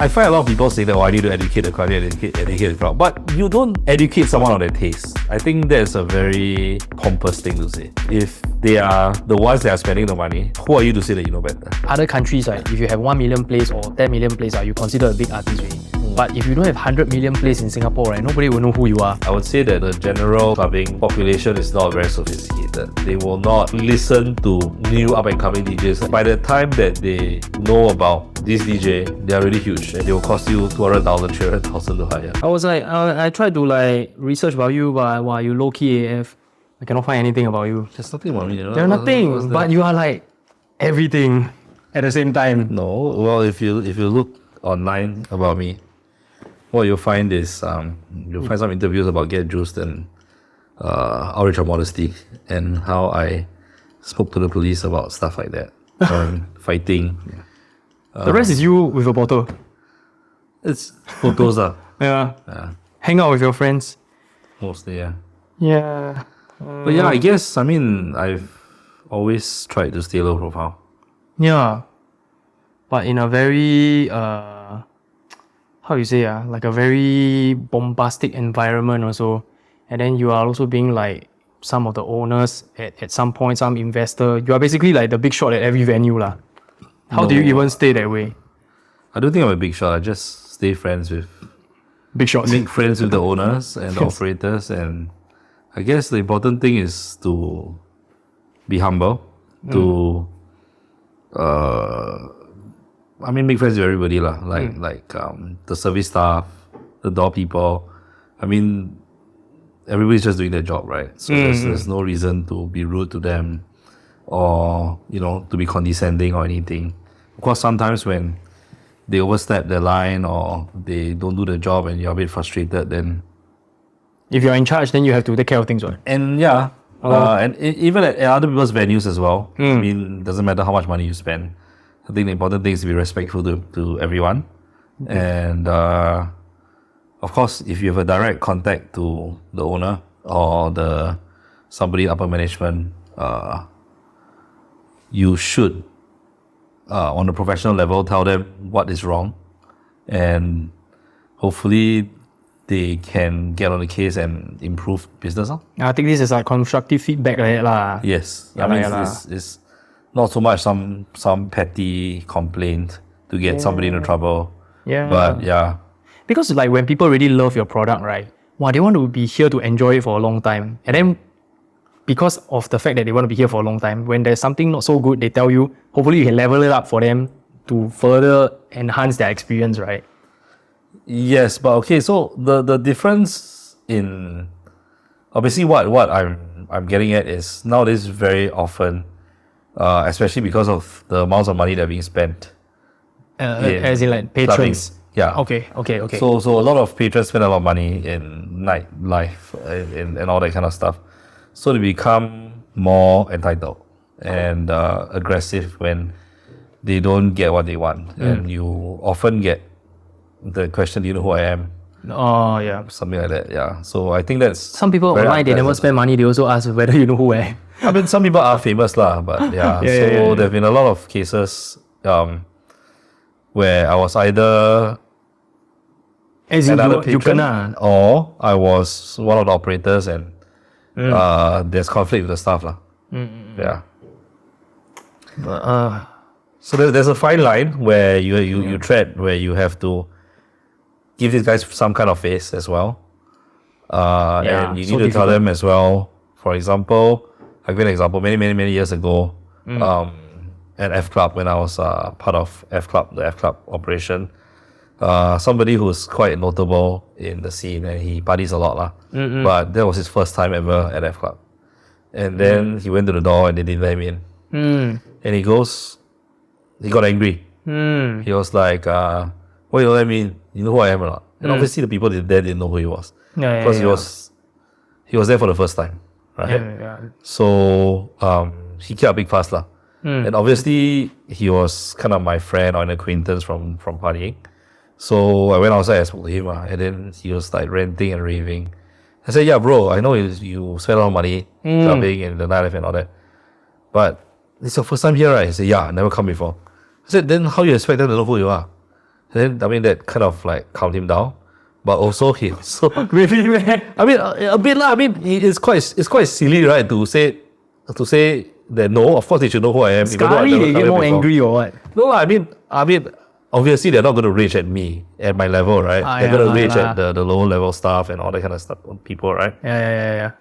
I find a lot of people say that, I need to educate the crowd, educate the crowd. But you don't educate someone on their taste. I think that's a very pompous thing to say. If they are the ones that are spending the money, who are you to say that you know better? Other countries, right, if you have 1 million plays or 10 million plays, you consider a big artist, right? But if you don't have 100 million plays in Singapore, right, nobody will know who you are. I would say that the general clubbing population is not very sophisticated. They will not listen to new up-and-coming DJs. By the time that they know about this DJ, they are really huge and they will cost you 200,000, 300,000 to hire. I was like, I tried to like research about you, but wow, you low-key AF. I cannot find anything about you. There's nothing about me. There's nothing, but you are like everything at the same time. No, well, if you look online about me, what you'll find is you'll find some interviews about GetJuiced and Outrage of Modesty and how I spoke to the police about stuff like that. Fighting. The rest is you with a bottle. It's photos. Yeah. Hang out with your friends. Mostly, yeah. Yeah. But yeah, I guess, I've always tried to stay low profile. Yeah. But in a very, how you say, like a very bombastic environment also. And then you are also being like some of the owners at some point, some investor. You are basically like the big shot at every venue lah. How do you even stay that way? I don't think I'm a big shot. I just stay friends with... Big shots. Make friends with the owners and the operators, and I guess the important thing is to be humble, to make friends with everybody lah. Like the service staff, the door people. Everybody's just doing their job, right? So there's no reason to be rude to them or to be condescending or anything. Of course, sometimes when they overstep their line or they don't do the job and you're a bit frustrated, then if you're in charge, then you have to take care of things, right? And yeah, and even at other people's venues as well. It doesn't matter how much money you spend. I think the important thing is to be respectful to everyone. And of course, if you have a direct contact to the owner or somebody upper management, you should, on a professional level, tell them what is wrong, and hopefully they can get on the case and improve business. I think this is like constructive feedback like that. Yes. It's not so much some petty complaint to get somebody into trouble. Yeah. But yeah. Because like when people really love your product, right? Wow, they want to be here to enjoy it for a long time. And then because of the fact that they want to be here for a long time, when there's something not so good, they tell you, hopefully you can level it up for them to further enhance their experience, right? Yes, but okay, so the difference in obviously what I'm getting at is nowadays very often, especially because of the amounts of money that are being spent. As in like patrons. Clubbing. Yeah. Okay. So a lot of patrons spend a lot of money in nightlife and all that kind of stuff. So they become more entitled and aggressive when they don't get what they want. And you often get the question, do you know who I am? Oh, yeah. Something like that, yeah. So I think that's... Some people online, they never spend money. They also ask whether you know who I am. Some people are famous lah, but yeah. There have been a lot of cases where I was either... As in another you patron, kena. or I was one of the operators and there's conflict with the staff lah. Yeah. But, so there's a fine line where you tread, where you have to give these guys some kind of face as well. And you need to tell them as well. For example, I'll give an example. Many years ago, at F Club, when I was part of F Club, the F Club operation, somebody who's quite notable in the scene and he parties a lot lah. But that was his first time ever at F Club. And then he went to the door and they didn't let him in. And he got angry. He was like, what do you let me in? You know who I am or not? And obviously the people there didn't know who he was. Because he was there for the first time. Right? So he kept a big fuss lah. And obviously he was kind of my friend or an acquaintance from partying. So I went outside and spoke to him, and then he was like ranting and raving. I said, yeah, bro, I know you spend a lot of money clubbing and the nightlife and all that, but it's your first time here, right? He said, yeah, I never come before. I said, then how you expect them to know who you are? Then, I mean, that kind of like calmed him down. But also he so Really, man? I mean a bit lah. I mean it's quite silly, right? To say that no, of course they should know who I am. even though I've Sekali never they come get here more before. angry or what? No lah. I mean obviously they're not going to rage at me at my level, right? They're going to rage at the lower level stuff and all that kind of stuff on people, right? Yeah.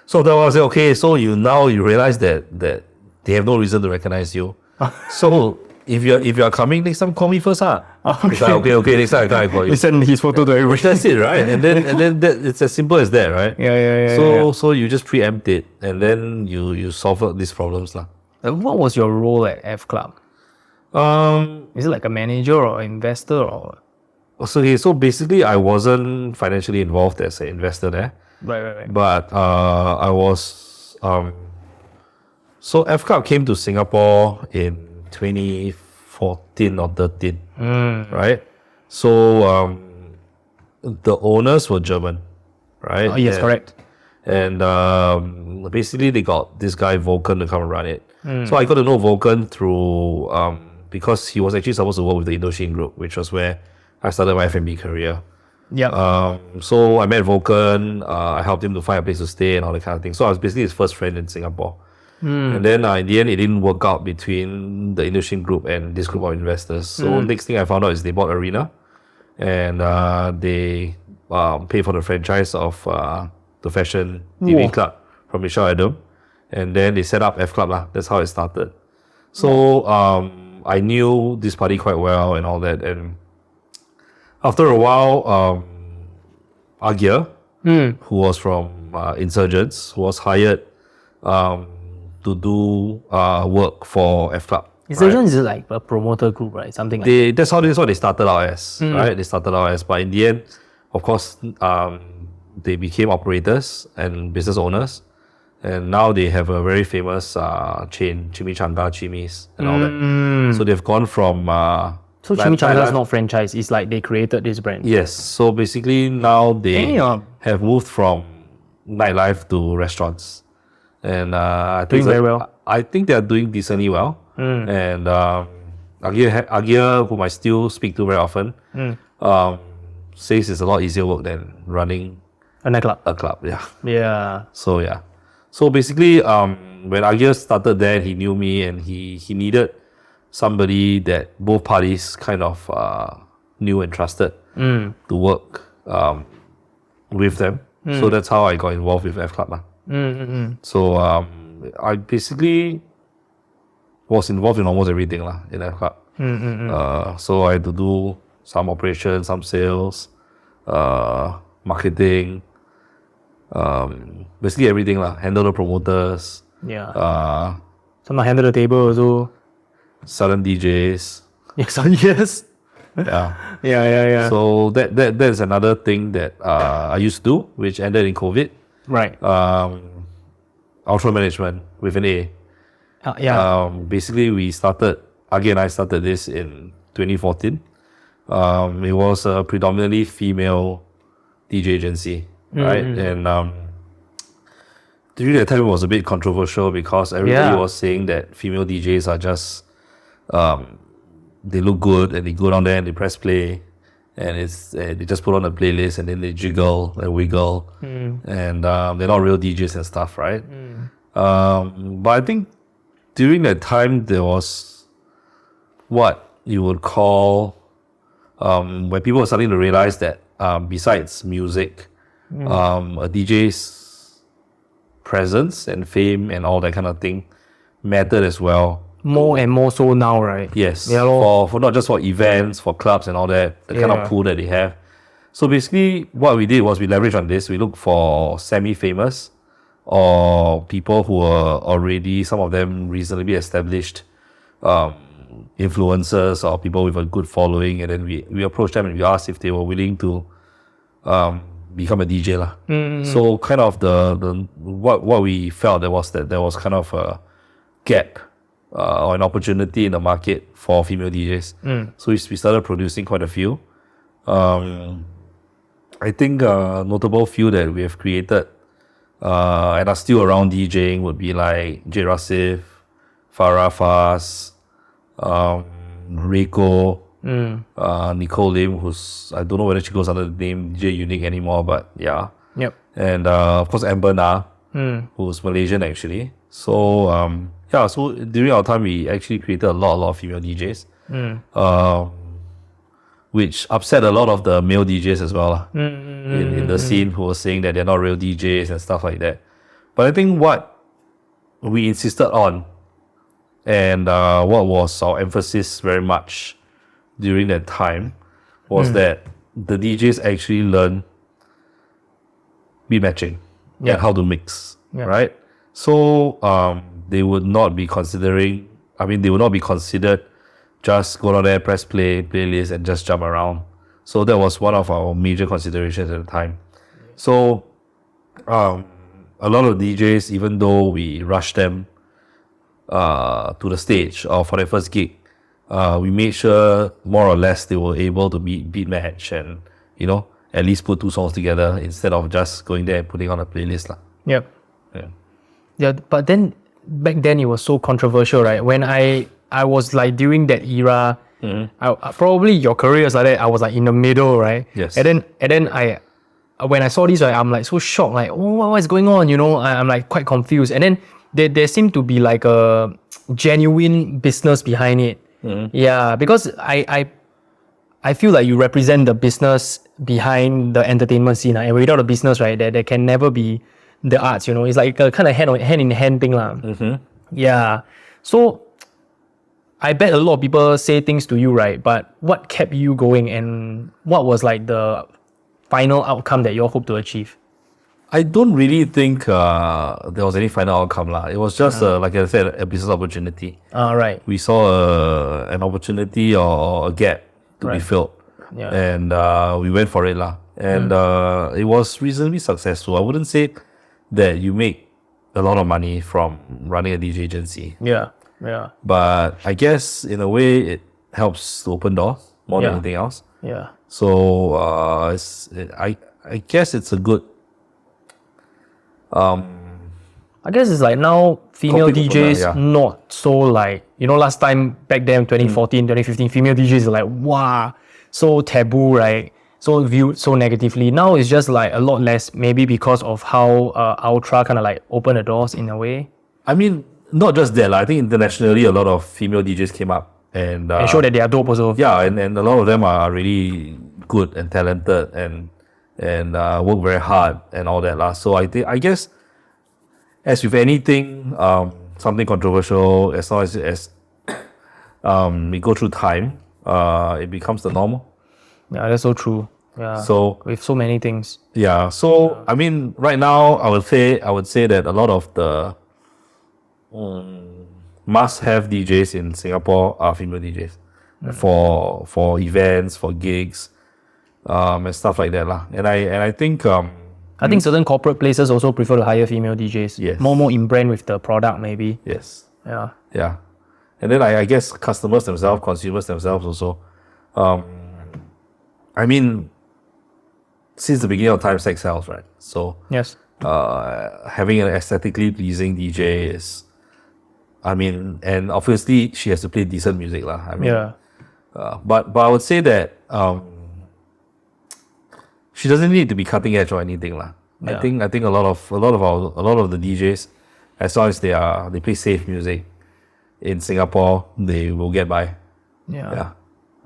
So that was okay. So you realize that they have no reason to recognize you. So if you're coming next time, call me first, huh? It's like, okay. Next time I call you. We send his photo to everybody. That's it, right? And then that, it's as simple as that, right? Yeah. So you just preempt it, and then you solve these problems, lah. What was your role at F Club? Is it like a manager or investor or? So basically, I wasn't financially involved as an investor there. Right. But I was so F Club came to Singapore in 2014 or 13, right? So the owners were German, right? Oh, yes, correct. And basically they got this guy Vulcan to come and run it. So I got to know Vulcan through because he was actually supposed to work with the Indochine group, which was where I started my F&B career. Yeah. So I met Vulcan, I helped him to find a place to stay and all that kind of thing. So I was basically his first friend in Singapore. And then in the end, it didn't work out between the Indochine group and this group of investors. So next thing I found out is they bought Arena, and they paid for the franchise of the fashion TV club from Michelle Adam. And then they set up F Club lah. That's how it started. So I knew this party quite well and all that. And after a while, Agia, who was from Insurgents, was hired to do work for F Club. Insurgents is like a promoter group, right? Something like That's what they started out as, right? They started out as, but in the end, of course, they became operators and business owners, and now they have a very famous chain, Chimichanga Chimis and all that. So they've gone from So Chimichanga is not franchise. It's like they created this brand. yes. So basically now they have moved from nightlife to restaurants, and I think Doing very well. I think they are doing decently well. And Agia, whom I still speak to very often, says it's a lot easier work than running A nightclub. a club. Yeah. Yeah. So basically, when Agia started there, he knew me, and he needed somebody that both parties kind of knew and trusted to work with them. So that's how I got involved with F Club. So I basically was involved in almost everything in F Club. So I had to do some operations, some sales, marketing, basically everything handle the promoters, Sometimes handle the table also. selling DJs. Yes. Yeah. So that's another thing that I used to do, which ended in COVID. Right. Ultra Management with an A. Basically, Agi and I started this in 2014. It was a predominantly female DJ agency, right? And during that time, it was a bit controversial because everybody was saying that female DJs are just they look good and they go down there and they press play, and they just put on a playlist and then they jiggle and wiggle, and they're not real DJs and stuff, right? But I think during that time there was what you would call when people were starting to realize that besides music, a DJ's presence and fame and all that kind of thing mattered as well. More and more so now, right? Yes. For not just for events, for clubs and all that, the kind of pool that they have. So basically what we did was we leveraged on this. We looked for semi-famous or people who were already, some of them reasonably established influencers or people with a good following, and then we approached them and we asked if they were willing to become a DJ lah. So kind of the what we felt there was kind of a gap or an opportunity in the market for female DJs. So we started producing quite a few. I think a notable few that we have created and are still around DJing would be like Jade Rasif, Farah Faz, Reiko, Nicole Lim, who's, I don't know whether she goes under the name DJ Unique anymore, but yeah. Yep. And of course Amber Na, who's Malaysian actually. So so during our time we actually created a lot of female DJs. Which upset a lot of the male DJs as well in the scene, who were saying that they're not real DJs and stuff like that. But I think what we insisted on, and what was our emphasis very much during that time, was that the DJs actually learn beat matching and how to mix, right? So they would not be considered just go out there, press play, playlist, and just jump around. So that was one of our major considerations at the time. So a lot of DJs, even though we rushed them to the stage or for their first gig, we made sure more or less they were able to beat match and, at least put 2 songs together instead of just going there and putting on a playlist. Yep. Yeah, but then back then it was so controversial, right? When I was like during that era, probably your career is like that. I was like in the middle, right? Yes. And then when I saw this, right, I'm like so shocked, like, oh, what is going on? I'm like quite confused. And then there seemed to be like a genuine business behind it. Yeah, because I feel like you represent the business behind the entertainment scene, and without the business, right, there can never be the arts. It's like a kind of hand in hand thing, Yeah. So I bet a lot of people say things to you, right? But what kept you going, and what was like the final outcome that you all hope to achieve? I don't really think there was any final outcome. It was just, like I said, a business opportunity. Right. We saw an opportunity or a gap to be filled. Yeah. And we went for it. And it was reasonably successful. I wouldn't say that you make a lot of money from running a DJ agency. Yeah. But I guess in a way it helps to open doors more than anything else. Yeah. So I guess it's a good. I guess it's like now female DJs not so like, last time back then 2014, 2015, female DJs is like, wow, so taboo, right? So viewed so negatively. Now it's just like a lot less, maybe because of how Ultra kind of like opened the doors in a way. I mean, not just that. I think internationally a lot of female DJs came up and show that they are dope also. Yeah, and a lot of them are really good and talented and work very hard and all that. So I guess as with anything, something controversial, as long as we go through time, it becomes the normal. Yeah, that's so true. Yeah. So with so many things. Yeah. So I mean, right now I would say that a lot of the must-have DJs in Singapore are female DJs for events, for gigs, and stuff like that And I think I think certain corporate places also prefer to hire female DJs. Yes. More in brand with the product maybe. Yes. Yeah. Yeah. And then I guess customers themselves, consumers themselves also. I mean, since the beginning of time, sex sells, right? So yes. Having an aesthetically pleasing DJ is, and obviously she has to play decent music, yeah. But I would say that she doesn't need to be cutting edge or anything, Yeah. I think a lot of the DJs, as long as they play safe music in Singapore, they will get by. Yeah.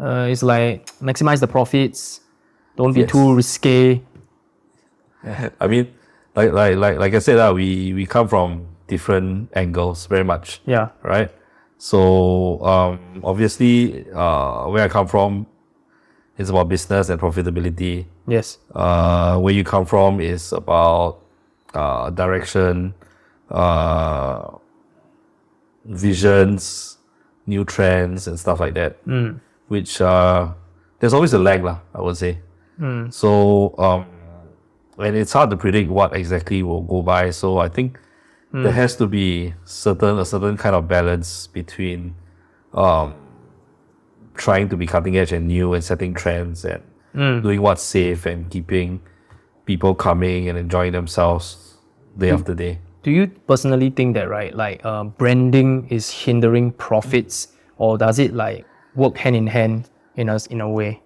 It's like maximize the profits. Don't be too risque. I mean, like I said, we come from different angles very much. Yeah. Right. So obviously, where I come from, it's about business and profitability. Yes. Where you come from is about direction, visions, new trends, and stuff like that. Which there's always a lag, I would say. So and it's hard to predict what exactly will go by. So I think there has to be a certain kind of balance between trying to be cutting edge and new and setting trends and doing what's safe and keeping people coming and enjoying themselves day after day. Do you personally think that, right, like branding is hindering profits, or does it like work hand in hand? in a way.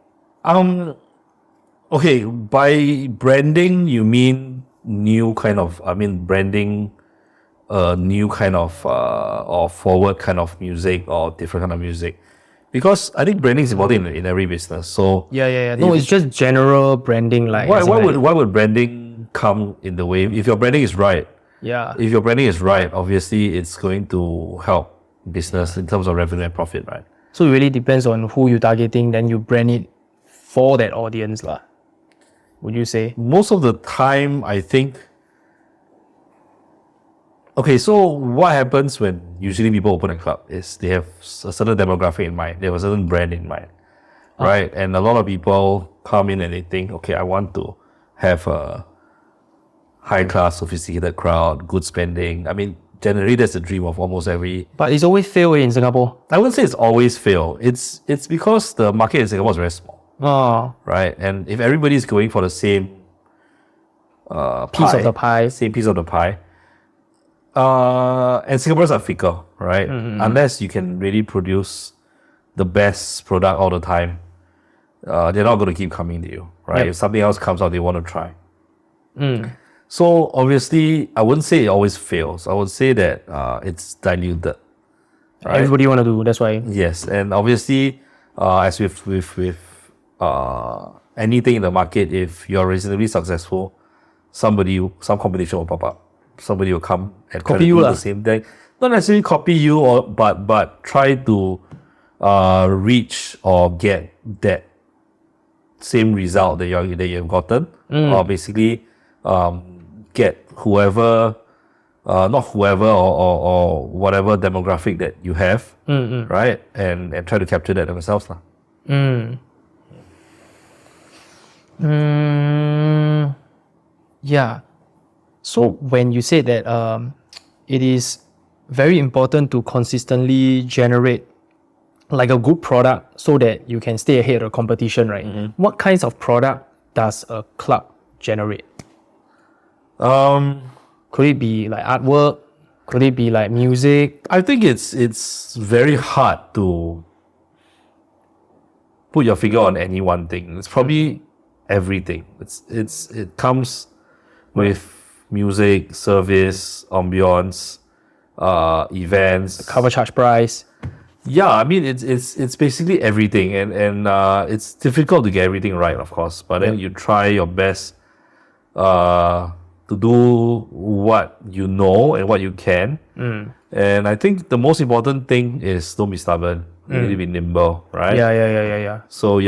Okay, by branding you mean branding new kind of or forward kind of music or different kind of music, because I think branding is important in every business. So Yeah. No, it's just general branding. Like why would branding come in the way if your branding is right? Yeah. If your branding is right, obviously it's going to help business in terms of revenue and profit, right? So it really depends on who you're targeting, then you brand it for that audience lah. Would you say? Most of the time, I think. Okay, so what happens when usually people open a club is they have a certain demographic in mind, they have a certain brand in mind, right? And a lot of people come in and they think, okay, I want to have a high-class, sophisticated crowd, good spending. I mean, generally that's the dream of almost every. But it's always fail in Singapore. I wouldn't say it's always fail. It's because the market in Singapore is very small. Oh, Right, and if everybody is going for the same piece of the pie. same piece of the pie, and Singaporeans are fickle, right? Unless you can really produce the best product all the time, they're not going to keep coming to you, right? Yep. If something else comes out, they want to try. So obviously, I wouldn't say it always fails. I would say that it's diluted. Right? Everybody want to do, that's why. Yes, and obviously, as with anything in the market, if you're reasonably successful, some competition will pop up. Somebody will come and try to do the same thing. Not necessarily copy you, but try to reach or get that same result that you've gotten, or basically get whoever, not whoever or whatever demographic that you have, right? And try to capture that themselves. Yeah. So when you say that it is very important to consistently generate like a good product so that you can stay ahead of competition, right? What kinds of product does a club generate? Could it be like artwork? Could it be like music? I think it's very hard to put your finger on any one thing. It's probably everything. It comes with music, service, ambience, events, Cover charge price. Yeah, I mean it's basically everything, and it's difficult to get everything right, of course. But then you try your best to do what you know and what you can. And I think the most important thing is don't be stubborn. You need to be nimble, right? Yeah. So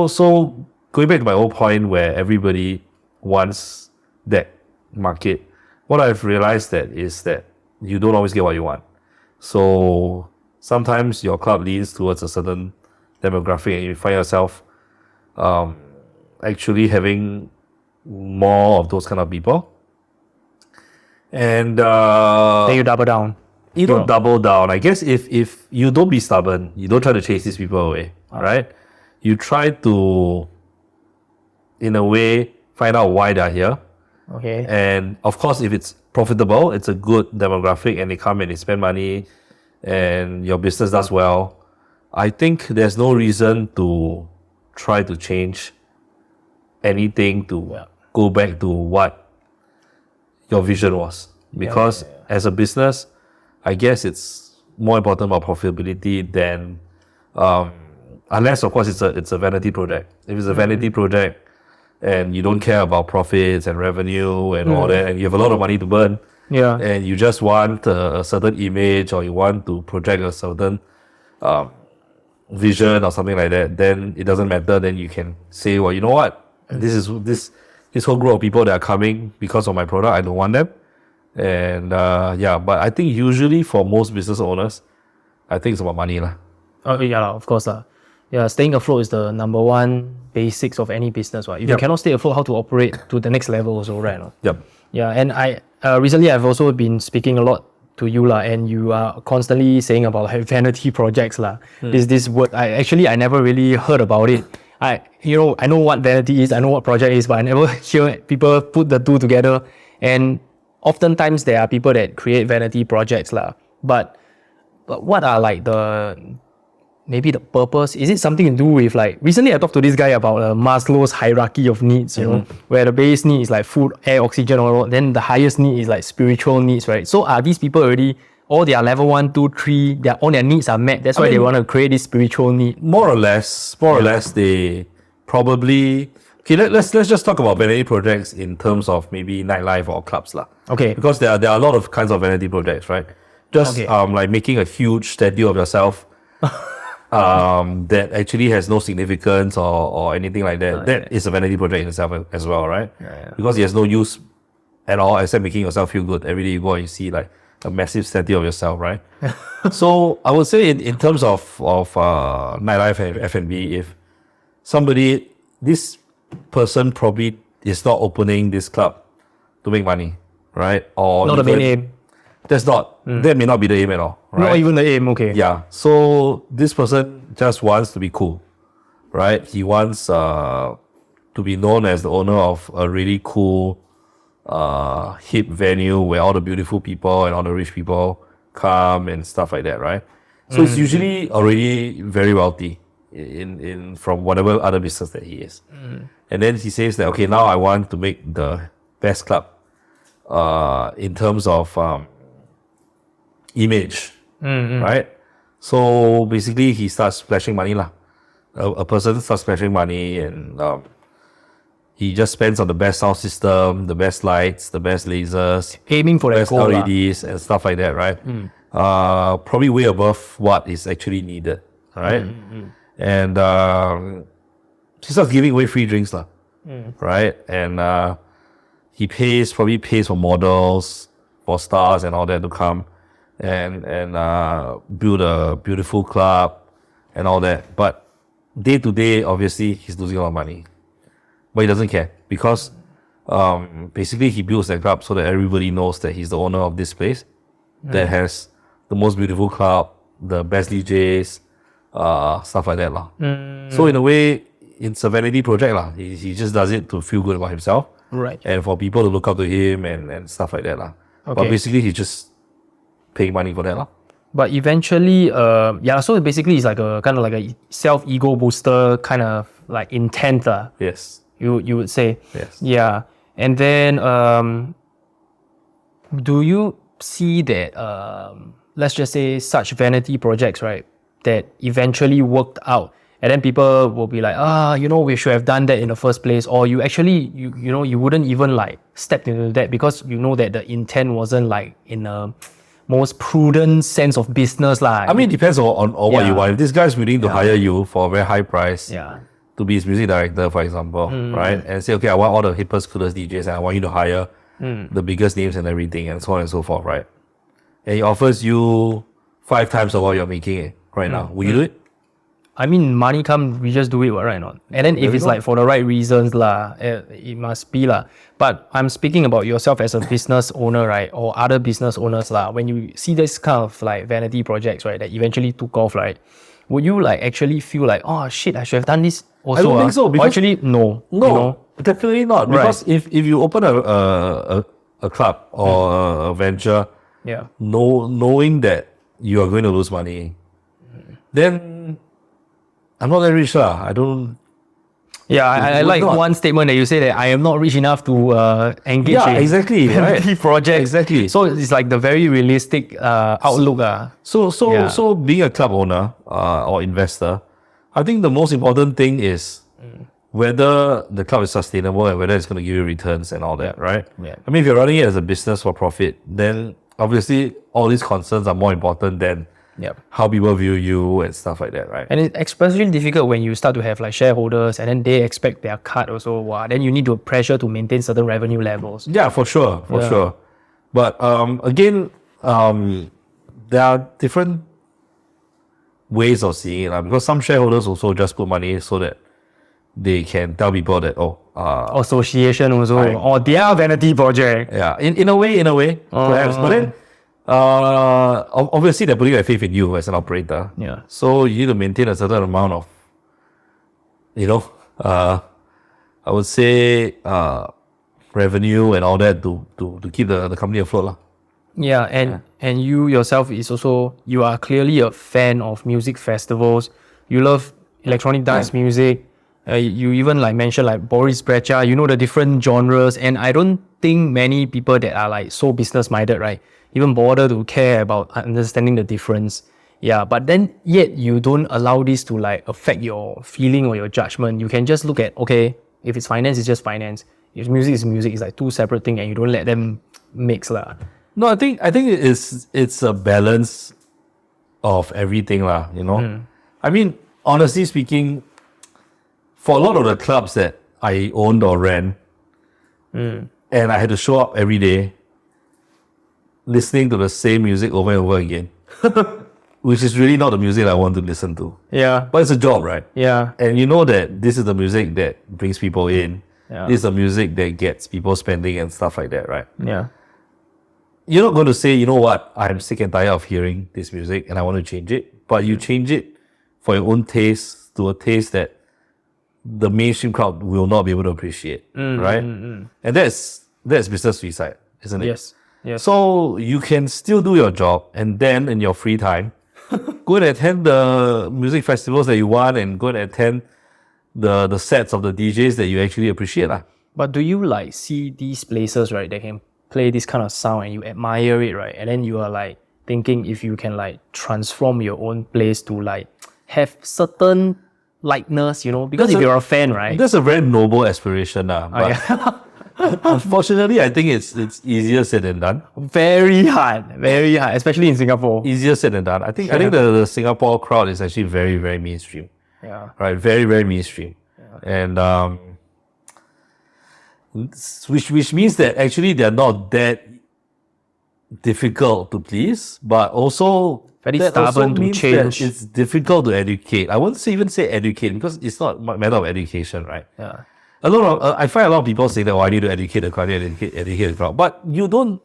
so going back to my old point where everybody wants that market, what I've realized is that you don't always get what you want. So sometimes your club leans towards a certain demographic and you find yourself actually having more of those kind of people. And then you double down. You don't double down. I guess if you don't be stubborn, you don't try to chase these people away, right? You try to, in a way, find out why they're here. Okay. And of course, if it's profitable, it's a good demographic and they come and they spend money and your business does well, I think there's no reason to try to change anything to go back to what your vision was. Because as a business, I guess it's more important about profitability than unless of course it's a vanity project. If it's a vanity project and you don't care about profits and revenue and all that, and you have a lot of money to burn, and you just want a certain image or you want to project a certain vision or something like that, then it doesn't matter. Then you can say, well, you know what, this whole group of people that are coming because of my product, I don't want them. And but I think usually for most business owners, I think it's about money lah. Oh yeah, of course lah. Yeah, staying afloat is the number one basics of any business, right? If you cannot stay afloat, how to operate to the next level also, right? Yep. Yeah, and I recently I've also been speaking a lot to you lah, and you are constantly saying about like vanity projects lah. This word I never really heard about it. I know what vanity is, I know what project is, but I never hear people put the two together. And oftentimes there are people that create vanity projects lah. But what are like the maybe the purpose, is it something to do with like, recently I talked to this guy about Maslow's hierarchy of needs, you know, where the base need is like food, air, oxygen, or then the highest need is like spiritual needs, right? So are these people already, all their level 1, 2, 3, all their needs are met? That's why they want to create this spiritual need. More or less, they probably... Okay, let's just talk about vanity projects in terms of maybe nightlife or clubs lah. Okay. Because there are a lot of kinds of vanity projects, right? Just like making a huge statue of yourself that actually has no significance or anything like that. That is a vanity project in itself as well, right? Because it has no use at all except making yourself feel good. Every day you go and you see like a massive statue of yourself, right? So I would say in terms of nightlife and F&B, if this person probably is not opening this club to make money, right? Or not the main aim. That may not be the aim at all, right? Not even the aim, okay. Yeah. So this person just wants to be cool, right? He wants to be known as the owner of a really cool, hip venue where all the beautiful people and all the rich people come and stuff like that, right? So it's usually already very wealthy in from whatever other business that he is. And then he says that, okay, now I want to make the best club in terms of image, right? So basically he starts splashing money lah. A person starts splashing money and he just spends on the best sound system, the best lights, the best lasers, aiming for the that best goal LEDs and stuff like that, right? Probably way above what is actually needed, right? And he starts giving away free drinks lah, right? And he probably pays for models, for stars and all that to come and build a beautiful club and all that. But day to day, obviously, he's losing a lot of money. But he doesn't care because basically he builds that club so that everybody knows that he's the owner of this place that has the most beautiful club, the best DJs, stuff like that lah. So in a way, it's a vanity project lah. He just does it to feel good about himself. Right. And for people to look up to him and stuff like that lah. Okay. But basically, he's just paying money for that lah. But eventually, so basically it's like a kind of like a self-ego booster kind of like intent lah. Yes. You would say. Yes. Yeah. And then do you see that let's just say such vanity projects, right, that eventually worked out and then people will be like, we should have done that in the first place, or you actually you wouldn't even like step into that because you know that the intent wasn't like in a most prudent sense of business lah. I mean, it depends on what you want. If this guy's willing to hire you for a very high price to be his music director, for example, right? And say, okay, I want all the hippest, coolest DJs and I want you to hire the biggest names and everything and so on and so forth, right? And he offers you 5 times of what you're making right now. Will you do it? I mean, money come, we just do it, right? Not. And then if it's like for the right reasons lah, it must be lah. But I'm speaking about yourself as a business owner, right? Or other business owners lah. When you see this kind of like vanity projects, right, that eventually took off, right? Would you like actually feel like, oh shit, I should have done this also? I don't think so. Or actually, no. No, definitely not. Because if you open a club or a venture, knowing that you are going to lose money, then I'm not that rich lah. I don't. Yeah, I like one statement that you say that I am not rich enough to engage in exactly, vanity projects. Exactly. So it's like the very realistic outlook. So being a club owner or investor, I think the most important thing is whether the club is sustainable and whether it's going to give you returns and all that, right? Yeah. I mean, if you're running it as a business for profit, then obviously all these concerns are more important than how people view you and stuff like that, right? And it's especially difficult when you start to have like shareholders and then they expect their cut also. Wow, then you need to pressure to maintain certain revenue levels. Yeah, for sure. But again, there are different ways of seeing it because some shareholders also just put money so that they can tell people that association also or their vanity project. Yeah, in a way, perhaps. But then obviously they're putting their faith in you as an operator. Yeah. So you need to maintain a certain amount of, I would say revenue and all that to keep the company afloat lah. Yeah, and you yourself is also, you are clearly a fan of music festivals. You love electronic dance music. You even like mentioned like Boris Brejcha. You know the different genres, and I don't think many people that are like so business minded, right, even bother to care about understanding the difference. Yeah, but then yet you don't allow this to like affect your feeling or your judgment. You can just look at, okay, if it's finance, it's just finance. If music is music, it's like two separate things, and you don't let them mix lah. No, I think it's a balance of everything lah. I mean, honestly speaking, for a lot of the clubs that I owned or ran, and I had to show up every day listening to the same music over and over again, which is really not the music I want to listen to. Yeah. But it's a job, right? Yeah. And you know that this is the music that brings people in. Yeah. This is the music that gets people spending and stuff like that, right? Yeah. You're not going to say, you know what, I'm sick and tired of hearing this music and I want to change it. But you change it for your own taste, to a taste that the mainstream crowd will not be able to appreciate, right? And that's business suicide, isn't it? Yes. Yes. So you can still do your job, and then in your free time, go and attend the music festivals that you want, and go and attend the sets of the DJs that you actually appreciate. But do you like see these places, right, that can play this kind of sound and you admire it, right? And then you are like thinking if you can like transform your own place to like have certain likeness, because if you're a fan, right? That's a very noble aspiration. But unfortunately, I think it's easier said than done. Very hard, especially in Singapore. Easier said than done. I think the Singapore crowd is actually very, very mainstream. Yeah. Right, very, very mainstream. And which means that actually they're not that difficult to please, but also very that stubborn also to means change. that it's difficult to educate. I won't even say educate, because it's not a matter of education, right? Yeah. I find a lot of people say that, I need to educate the crowd, educate the crowd. But you don't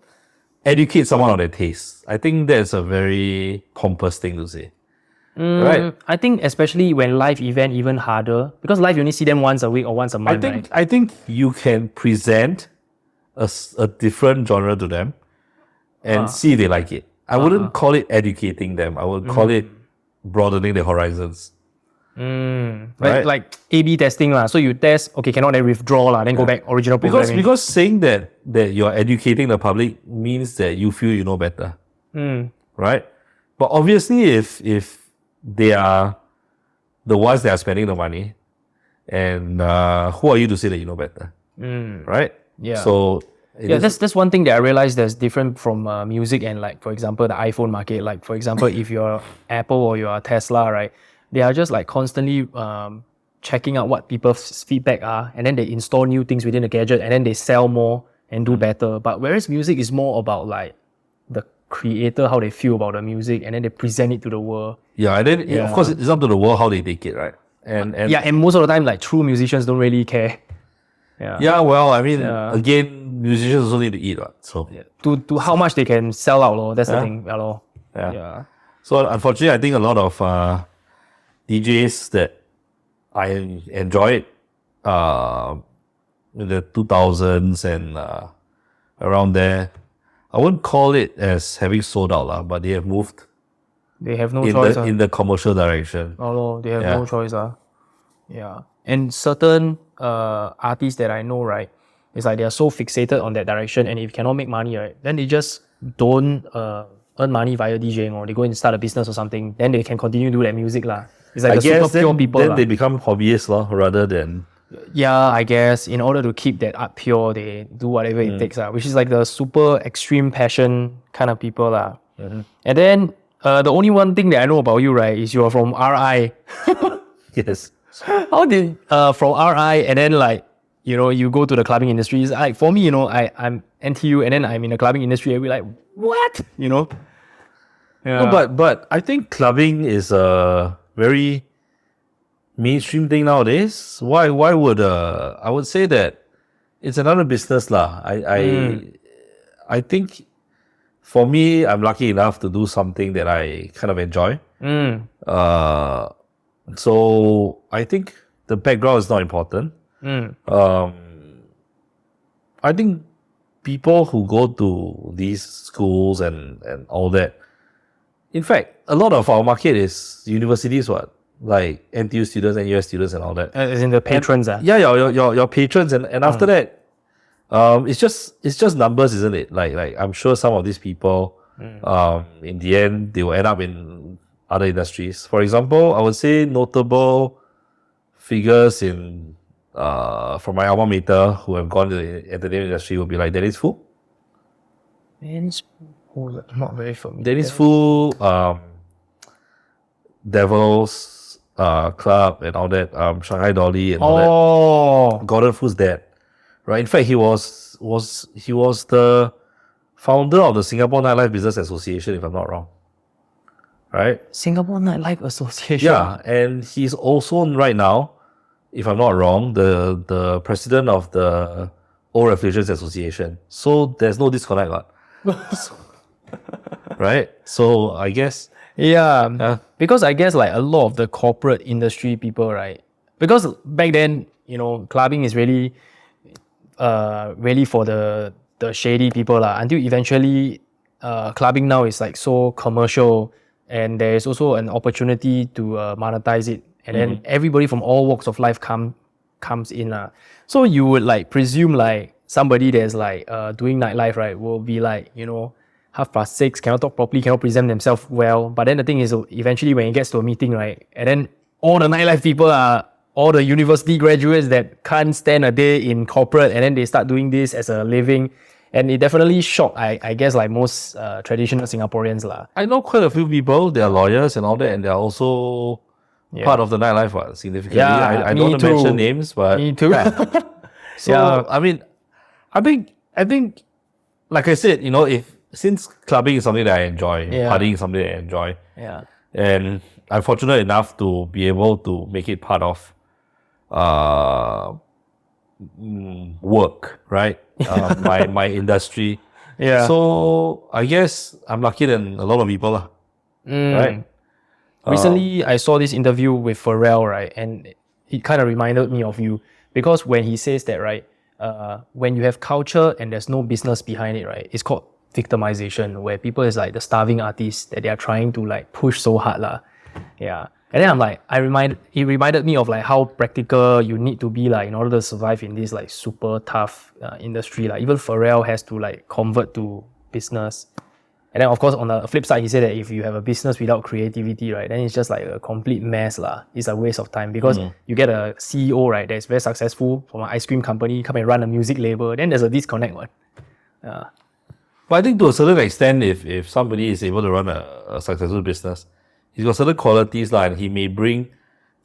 educate someone on their taste. I think that's a very pompous thing to say. Right? I think especially when live event, even harder, because live you only see them once a week or once a month. I think you can present a different genre to them and see if they like it. I wouldn't call it educating them. I would call it broadening their horizons. Right? Like A/B testing lah. So you test, okay, cannot, then withdraw lah, then go back original programming. Because saying that you're educating the public means that you feel you know better, right? But obviously, if they are the ones that are spending the money, and who are you to say that you know better, right? Yeah. So that's one thing that I realized that's different from music and like, for example, the iPhone market. Like, for example, if you're Apple or you're Tesla, right? They are just like constantly checking out what people's feedback are, and then they install new things within the gadget, and then they sell more and do better. But whereas music is more about like the creator, how they feel about the music, and then they present it to the world. Yeah, and then of course it's up to the world how they take it, right? And most of the time, like true musicians don't really care. Yeah, well, I mean, again, musicians also need to eat, right? So to how much they can sell out, lor. That's the thing, lor. Yeah. So unfortunately, I think a lot of DJs that I enjoyed in the 2000s and around there, I wouldn't call it as having sold out, but they have moved. They have no choice. In the commercial direction. They have no choice. Yeah. And certain artists that I know, right, it's like they are so fixated on that direction, and if you cannot make money, right, then they just don't earn money via DJing, or they go and start a business or something. Then they can continue to do that music lah. It's like super pure people. Then they become hobbyists rather than. Yeah, I guess in order to keep that art pure, they do whatever it takes which is like the super extreme passion kind of people lah. And then the only one thing that I know about you, right, is you're from RI. Yes. How did from RI and then like you go to the clubbing industry? It's like for me, I'm NTU and then I'm in the clubbing industry. And we're like, what? Yeah. No, but I think clubbing is a very mainstream thing nowadays. Why would I would say that it's another business lah. I think for me, I'm lucky enough to do something that I kind of enjoy. So I think the background is not important. I think people who go to these schools and all that, in fact, a lot of our market is universities, like NTU students and US students and all that. As in the patrons, Yeah, your patrons, and after that, it's just numbers, isn't it? Like I'm sure some of these people, in the end, they will end up in other industries. For example, I would say notable figures in from my alma mater who have gone to the entertainment industry will be like Dennis Fu. Dennis Fu, I'm not very familiar. Dennis Fu, Devils Club and all that, Shanghai Dolly and all that. Gordon Fu's dad, right? In fact, he was the founder of the Singapore Nightlife Business Association, if I'm not wrong. Right? Singapore Nightlife Association. Yeah, and he's also right now, if I'm not wrong, the president of the Old Reflections Association. So there's no disconnect, right? So I guess because I guess like a lot of the corporate industry people, right? Because back then, clubbing is really for the shady people until eventually clubbing now is like so commercial, and there is also an opportunity to monetize it, and then everybody from all walks of life comes in. So you would like presume like somebody that's like doing nightlife, right, will be like, 6:30, cannot talk properly, cannot present themselves well. But then the thing is, eventually when it gets to a meeting, right, and then all the nightlife people are all the university graduates that can't stand a day in corporate, and then they start doing this as a living. And it definitely shocked, I guess, like most traditional Singaporeans. I know quite a few people, they are lawyers and all that, and they are also part of the nightlife significantly. Yeah, I don't want to mention names, but... Me too. So, I mean, I think, like I said, since clubbing is something that I enjoy, partying is something that I enjoy, and I'm fortunate enough to be able to make it part of work, right? My industry. Yeah. So I guess I'm luckier than a lot of people, right? Recently, I saw this interview with Pharrell, right? And it kind of reminded me of you, because when he says that, right, when you have culture and there's no business behind it, right, it's called victimization, where people is like the starving artists that they are trying to like push so hard, Yeah. And then I'm like, he reminded me of like how practical you need to be like in order to survive in this like super tough industry. Like even Pharrell has to like convert to business. And then of course on the flip side, he said that if you have a business without creativity, right, then it's just like a complete mess. It's a waste of time, because you get a CEO, right, that's very successful from an ice cream company, come and run a music label, then there's a disconnect. But I think to a certain extent, if somebody is able to run a successful business, he's got certain qualities, and he may bring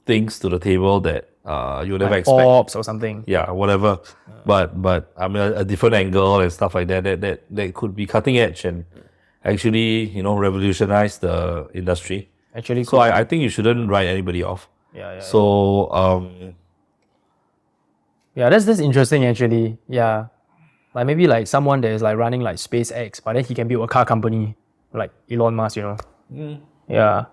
things to the table that you'll never expect. Ops or something. Yeah, whatever. But I mean a different angle and stuff like that could be cutting edge and actually, revolutionize the industry. Actually, so I think you shouldn't write anybody off. So that's interesting actually. Yeah. Like maybe like someone that is like running like SpaceX, but then he can build a car company like Elon Musk, Yeah.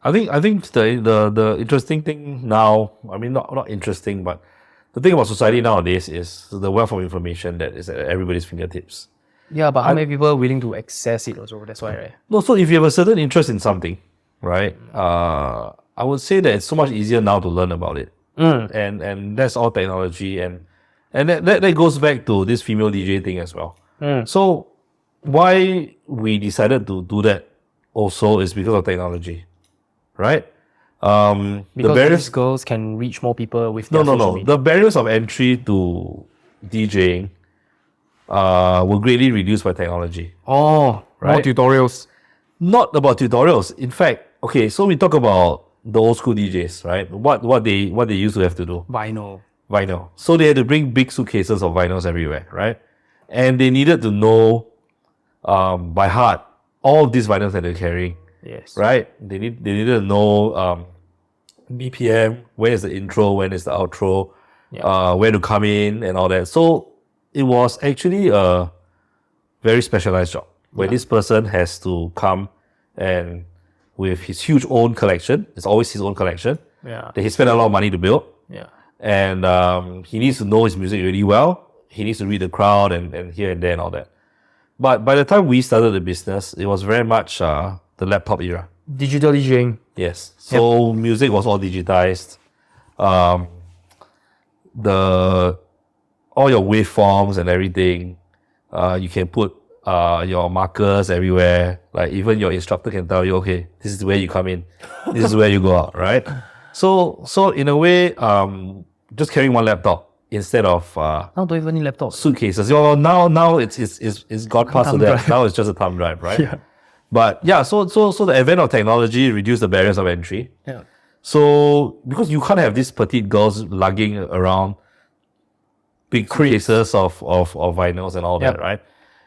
I think the interesting thing now, I mean not interesting, but the thing about society nowadays is the wealth of information that is at everybody's fingertips. Yeah, but how many people are willing to access it also? That's why, right? No, so if you have a certain interest in something, right? I would say that it's so much easier now to learn about it. And that's all technology, and that goes back to this female DJ thing as well. So why we decided to do that also is because of technology, right? Because these girls can reach more people with their social media. The barriers of entry to DJing were greatly reduced by technology. Right? More tutorials. Not about tutorials. In fact, okay, so we talk about the old school DJs, right? What they used to have to do. Vinyl. So they had to bring big suitcases of vinyls everywhere, right? And they needed to know by heart all of these vinyls that they're carrying. Yes. Right? They needed to know BPM, when is the intro, when is the outro, where to come in and all that. So it was actually a very specialized job where this person has to come and with his huge own collection, it's always his own collection, that he spent a lot of money to build. And he needs to know his music really well, he needs to read the crowd and here and there and all that. But by the time we started the business, it was very much the laptop era. Digital DJing. Yes. So music was all digitized. All your waveforms and everything. You can put your markers everywhere. Like even your instructor can tell you, okay, this is where you come in, this is where you go out, right? So in a way, just carrying one laptop instead of Now don't even need laptops. suitcases. Now it's got past that. Now it's just a thumb drive, right? Yeah. But yeah, so the advent of technology reduced the barriers of entry. Yeah. So because you can't have these petite girls lugging around big cases of vinyls and all that, right?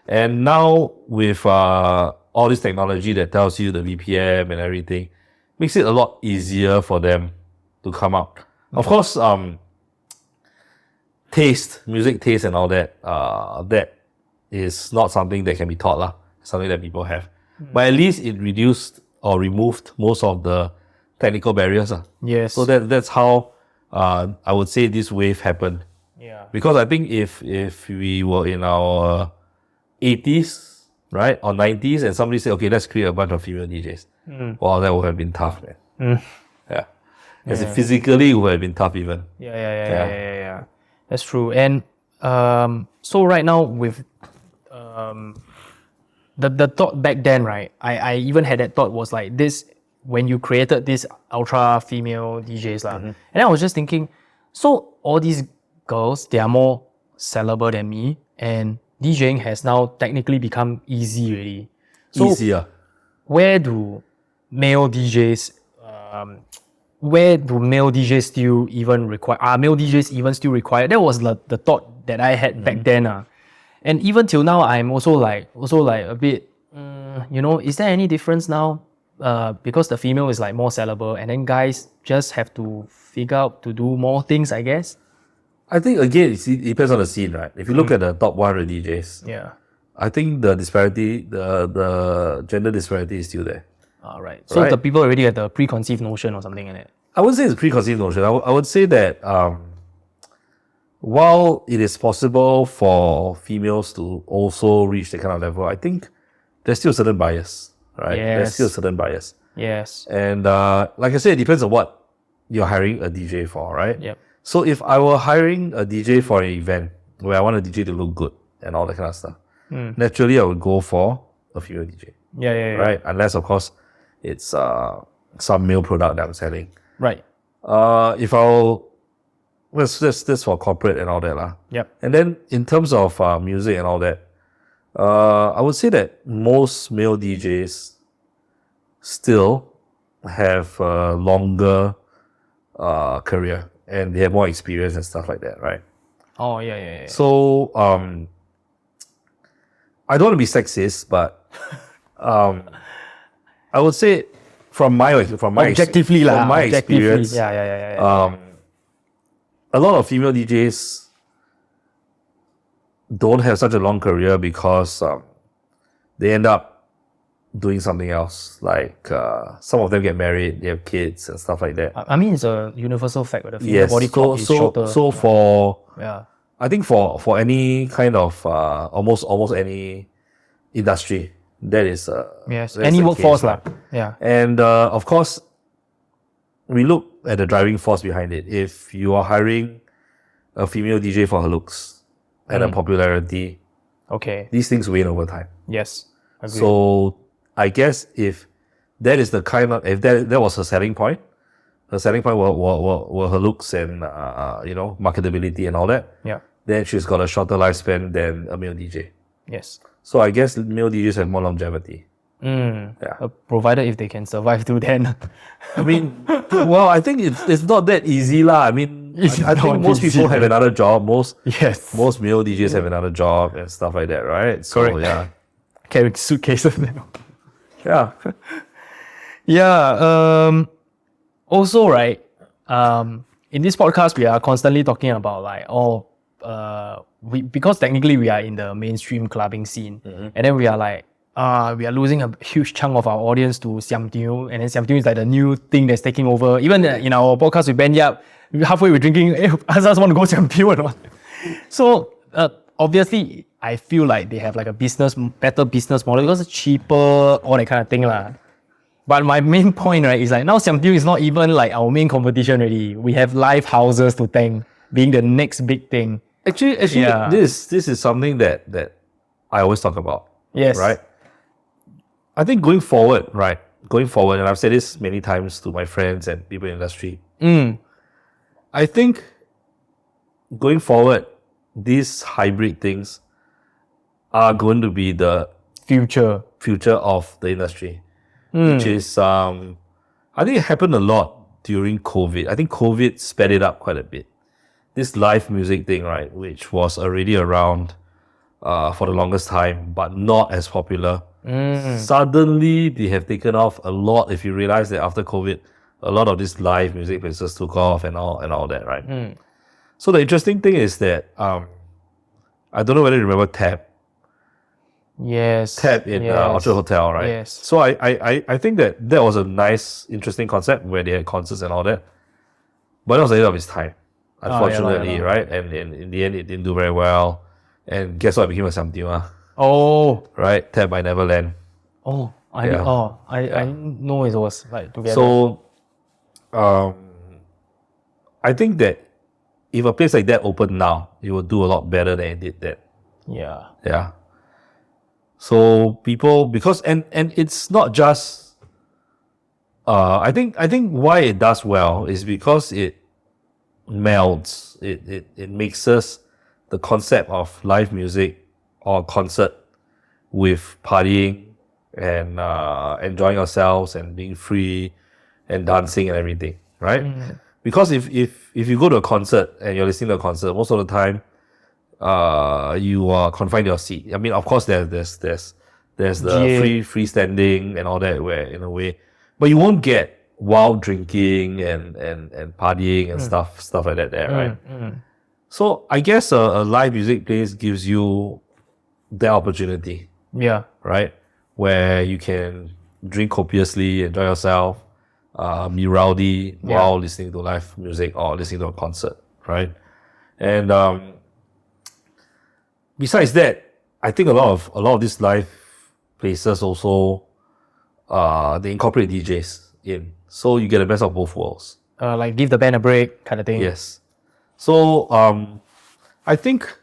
And now with all this technology that tells you the BPM and everything, makes it a lot easier for them to come out. Of course, music taste and all that, that is not something that can be taught, something that people have. But at least it reduced or removed most of the technical barriers. Yes. So that's how I would say this wave happened. Yeah. Because I think if we were in our 80s, right, or 90s, and somebody said, okay, let's create a bunch of female DJs. Wow, that would have been tough, man. Yeah. As if physically it would have been tough even. Yeah. That's true. And so right now with the thought back then, right? I even had that thought was like this when you created this ultra female DJs and I was just thinking, so all these girls, they are more sellable than me, and DJing has now technically become easy already. So Easier. where do male DJs still even require? Are male DJs even still required? That was the thought that I had back then. And even till now, I'm also like a bit, is there any difference now? Because the female is like more sellable, and then guys just have to figure out to do more things, I guess. I think again, it depends on the scene, right? If you look at the top 100 DJs, I think the disparity, the gender disparity is still there. Right. So the people already have the preconceived notion or something in it. I wouldn't say it's preconceived notion. I would say that while it is possible for females to also reach that kind of level, I think there's still a certain bias, right? Yes. There's still a certain bias. Yes. And like I said, it depends on what you're hiring a DJ for, right? Yep. So if I were hiring a DJ for an event where I want a DJ to look good and all that kind of stuff, naturally I would go for a female DJ. Yeah. Right? Unless, of course, it's some male product that I'm selling. Right. If I'll... That's for corporate and all that. Yep. And then in terms of music and all that, I would say that most male DJs still have a longer career and they have more experience and stuff like that, right? Oh, yeah. So, I don't want to be sexist, but I would say from my objectively, experience, yeah. A lot of female DJs don't have such a long career because they end up doing something else. Like some of them get married, they have kids and stuff like that. I mean, it's a universal fact that the female body clock is shorter. So for Yeah. I think for any kind of almost any industry, that is Yes. that's Any the workforce case, lah. Yeah. And of course, we look at the driving force behind it. If you are hiring a female DJ for her looks and her popularity, Okay. these things wane over time. Yes. Agreed. So I guess if that is the kind of, if that was her selling point were her looks and marketability and all that, Yeah. then she's got a shorter lifespan than a male DJ. Yes. So I guess male DJs have more longevity. Yeah. Provided if they can survive till then. I mean, well, I think it's not that easy lah. I mean, It's I think not most easy, people have man. another job. Most male DJs have another job and stuff like that, right? So Correct. yeah, Carrying suitcases now. yeah. Yeah. Also, right. In this podcast, we are constantly talking about like because technically we are in the mainstream clubbing scene, and then we are like, we are losing a huge chunk of our audience to Siam Teo, and then Siam Teo is like the new thing that's taking over. Even in our podcast with Ben Yap, halfway we're drinking, hey, us want to go Siam Teo or not? So obviously, I feel like they have like a better business model because it's cheaper, all that kind of thing lah. But my main point, right, is like now Siam is not even like our main competition already. We have live houses to thank, being the next big thing. Actually, this is something that I always talk about. Yes. Right? I think going forward, and I've said this many times to my friends and people in the industry, I think going forward, these hybrid things are going to be the future of the industry. Which is, I think it happened a lot during COVID. I think COVID sped it up quite a bit. This live music thing, right, which was already around for the longest time, but not as popular. Suddenly, they have taken off a lot. If you realize that after COVID, a lot of these live music places took off and all that, right? So the interesting thing is that I don't know whether you remember Tab. Yes. Tab in Orchard Hotel, right? Yes. So I think that was a nice, interesting concept where they had concerts and all that. But it was ahead of its time, unfortunately, right? And in the end, it didn't do very well. And guess what? It became a Samtiwa. Oh. Right? Tab by Neverland. Oh. I know it was like together. So, I think that if a place like that opened now, it would do a lot better than it did then. Yeah. Yeah. So people, because and it's not just I think why it does well is because it melds, it mixes the concept of live music or concert with partying and enjoying ourselves and being free and dancing and everything, right? Because if you go to a concert and you're listening to a concert, most of the time you are confined to your seat. I mean, of course, there's the freestanding and all that, where in a way, but you won't get wild drinking and partying and stuff like that there, right? So I guess a live music place gives you that opportunity. Yeah. Right, where you can drink copiously, enjoy yourself, be rowdy while listening to live music or listening to a concert, right? And besides that, I think a lot of these live places also they incorporate DJs in, so you get the best of both worlds. Like give the band a break kind of thing. Yes. So I think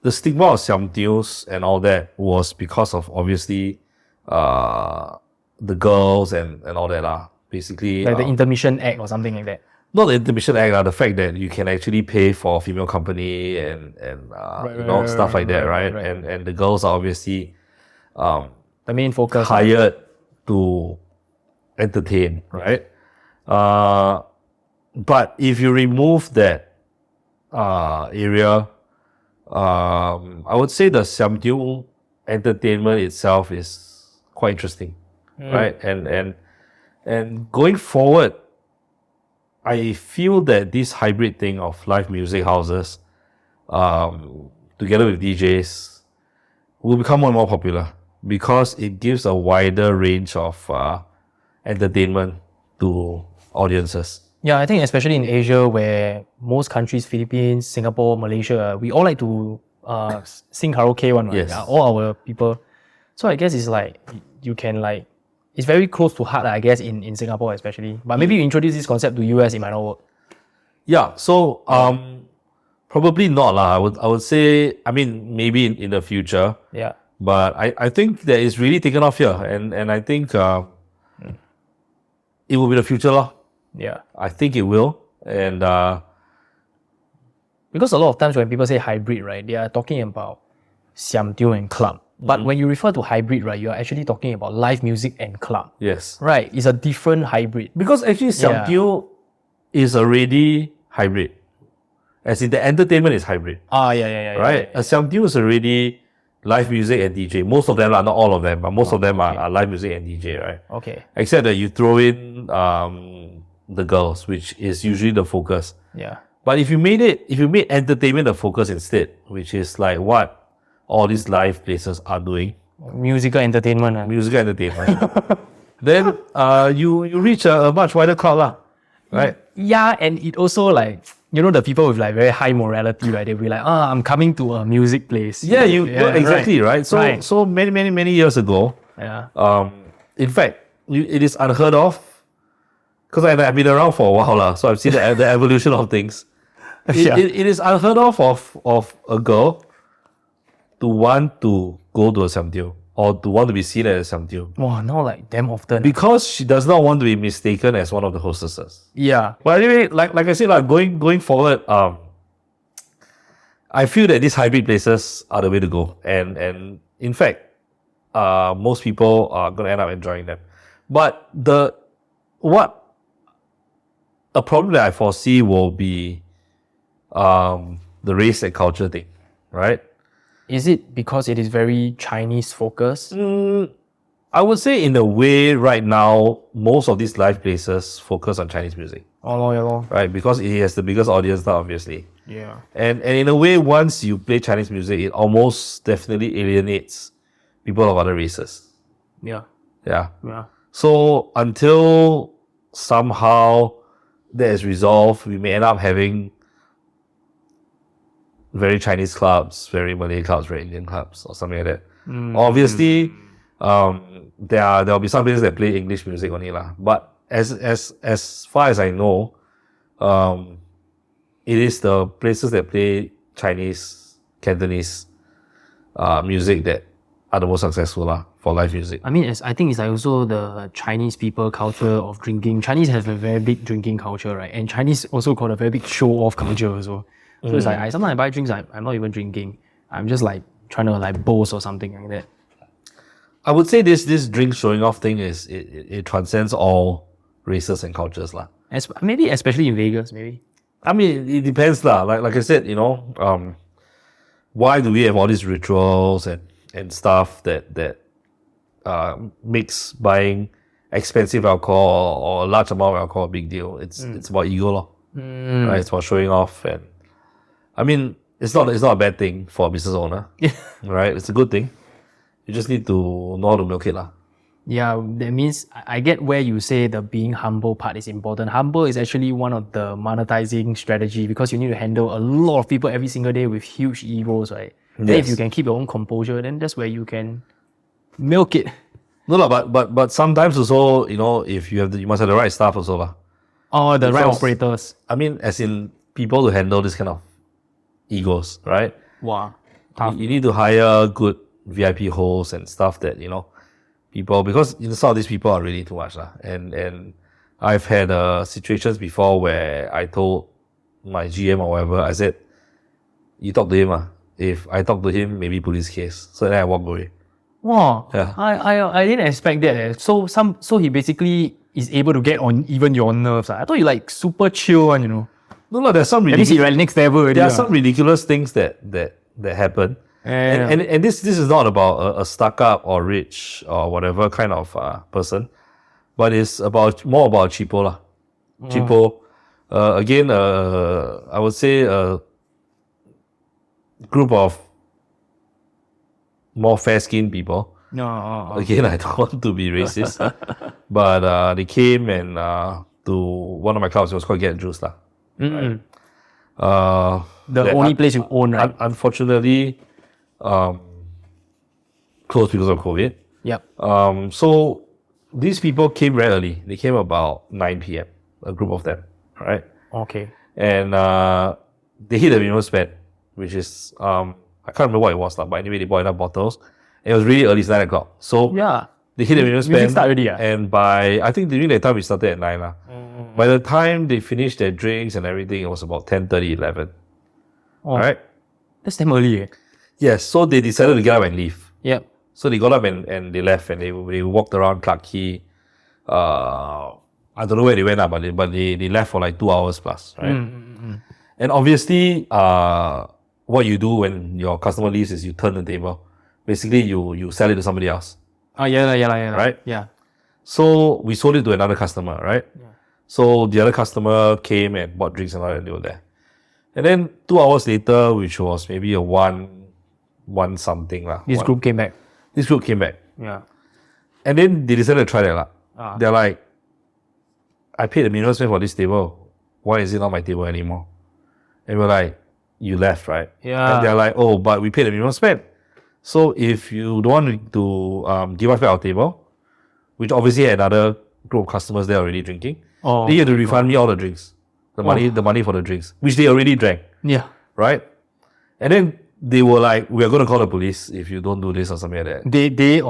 the stigma of Siamtios and all that was because of obviously the girls and all that lah. Basically, like the intermission act or something like that. Not the intermission act, the fact that you can actually pay for a female company and stuff like that, right? And the girls are obviously the main focus, hired to entertain, right? But if you remove that area, I would say the Siamtiu entertainment itself is quite interesting, right? And going forward, I feel that this hybrid thing of live music houses, together with DJs, will become more and more popular because it gives a wider range of entertainment to audiences. Yeah, I think especially in Asia, where most countries, Philippines, Singapore, Malaysia, we all like to sing karaoke one, right? Yes. Yeah, all our people. So I guess it's like you can like, it's very close to heart, I guess, in Singapore especially. But maybe you introduce this concept to US, it might not work. Yeah, so probably not lah. I would say, I mean, maybe in the future. Yeah. But I think that it's really taken off here, and I think it will be the future lah. Yeah. I think it will, and because a lot of times when people say hybrid, right, they are talking about Siamtiu and club. But when you refer to hybrid, right, you are actually talking about live music and club. yes, Right, it's a different hybrid. because actually Siamtiu is already hybrid, as in the entertainment is hybrid, Yeah. right? A Siamtiu is already live music and DJ. Most of them are, not all of them, but most of them are live music and DJ, right? Okay. Except that you throw in the girls, which is usually the focus. Yeah. But if you made entertainment the focus instead, which is like what all these live places are doing, Musical entertainment. musical entertainment, then you reach a much wider crowd lah, right? Yeah, and it also like you know the people with like very high morality, right? They'll be like, I'm coming to a music place. Yeah, exactly, right? So so many years ago, in fact, it is unheard of, because I've been around for a while lah, so I've seen the evolution of things. It is unheard of a girl to want to go to a samteo or to want to be seen as a samteo. Wow, now like damn often. Because she does not want to be mistaken as one of the hostesses. Yeah. But anyway, like I said, like going forward, I feel that these hybrid places are the way to go. And in fact, most people are going to end up enjoying them. But a problem that I foresee will be the race and culture thing, right? Is it because it is very Chinese focused? I would say in a way right now, most of these live places focus on Chinese music. Oh, yeah. Right, because it has the biggest audience now, obviously. Yeah. And in a way, once you play Chinese music, it almost definitely alienates people of other races. Yeah. Yeah. So until somehow that is resolved, we may end up having very Chinese clubs, very Malay clubs, very Indian clubs, or something like that. Obviously, there'll be some places that play English music only lah. But as far as I know, it is the places that play Chinese, Cantonese music that are the most successful lah for live music. I mean, I think it's like also the Chinese people culture of drinking. Chinese have a very big drinking culture, right? And Chinese also got a very big show-off culture also. So it's like, sometimes I buy drinks, I'm not even drinking. I'm just like trying to like boast or something like that. I would say this drink showing off thing it transcends all races and cultures lah. Maybe especially in Vegas, maybe. I mean, it depends lah. Like I said, why do we have all these rituals and stuff that makes buying expensive alcohol or a large amount of alcohol a big deal? It's about ego lah. Right? It's about showing off, and I mean, it's not a bad thing for a business owner. Right? It's a good thing. You just need to know how to milk it lah. Yeah, that means I get where you say the being humble part is important. Humble is actually one of the monetizing strategy, because you need to handle a lot of people every single day with huge egos, right? Yes. Then if you can keep your own composure, then that's where you can milk it. No, but sometimes also, if you must have the right staff also lah. Oh, the right operators. I mean, as in people to handle this kind of egos, right? Wow. You need to hire good VIP hosts and stuff that, people, because some of these people are really too much lah. And I've had situations before where I told my GM or whatever, I said, you talk to him ah. If I talk to him, maybe police case. So then I walk away. Wow. Yeah. I didn't expect that. So he basically is able to get on even your nerves. I thought you like super chill one, No, there's some at least you're like next level already. There are some ridiculous things that happen. And this is not about a stuck up or rich or whatever kind of person, but it's more about cheapo lah. Cheapo. Again, I would say a group of more fair-skinned people. No. Again, I don't want to be racist, but they came and to one of my clubs. It was called GetJuiced lah. Right? The only place you own, right? Unfortunately, closed because of COVID. Yep. So these people came very early. They came about 9 p.m. A group of them, right? Okay. And they hit the minimum spend, which is I can't remember what it was, but anyway, they bought enough bottles. And it was really early, it's 9 o'clock. So yeah, they hit the minimum spend. Music start already, and I think during that time we started at 9 lah. By the time they finished their drinks and everything, it was about 10:30, 11. Oh, right? That's damn early. Yes, so they decided to get up and leave. Yep. So they got up and they left, and they walked around Clarke Quay. I don't know where they went up, but they left for like 2 hours plus, right? And obviously, what you do when your customer leaves is you turn the table. Basically, you sell it to somebody else. Yeah. Right? Yeah. So we sold it to another customer, right? Yeah. So the other customer came and bought drinks and all that, and they were there. And then 2 hours later, which was maybe a one something lah. This group came back. Yeah. And then they decided to try that lah. They're like, I paid the minimum spend for this table. Why is it not my table anymore? And we're like, you left, right? Yeah. And they're like, oh, but we paid the minimum spend. So if you don't want to give us back our table, which obviously had another group of customers there already drinking, then you have to refund me all the drinks. The money for the drinks, which they already drank. Yeah. Right? And then they were like, we are going to call the police if you don't do this or something like that. They They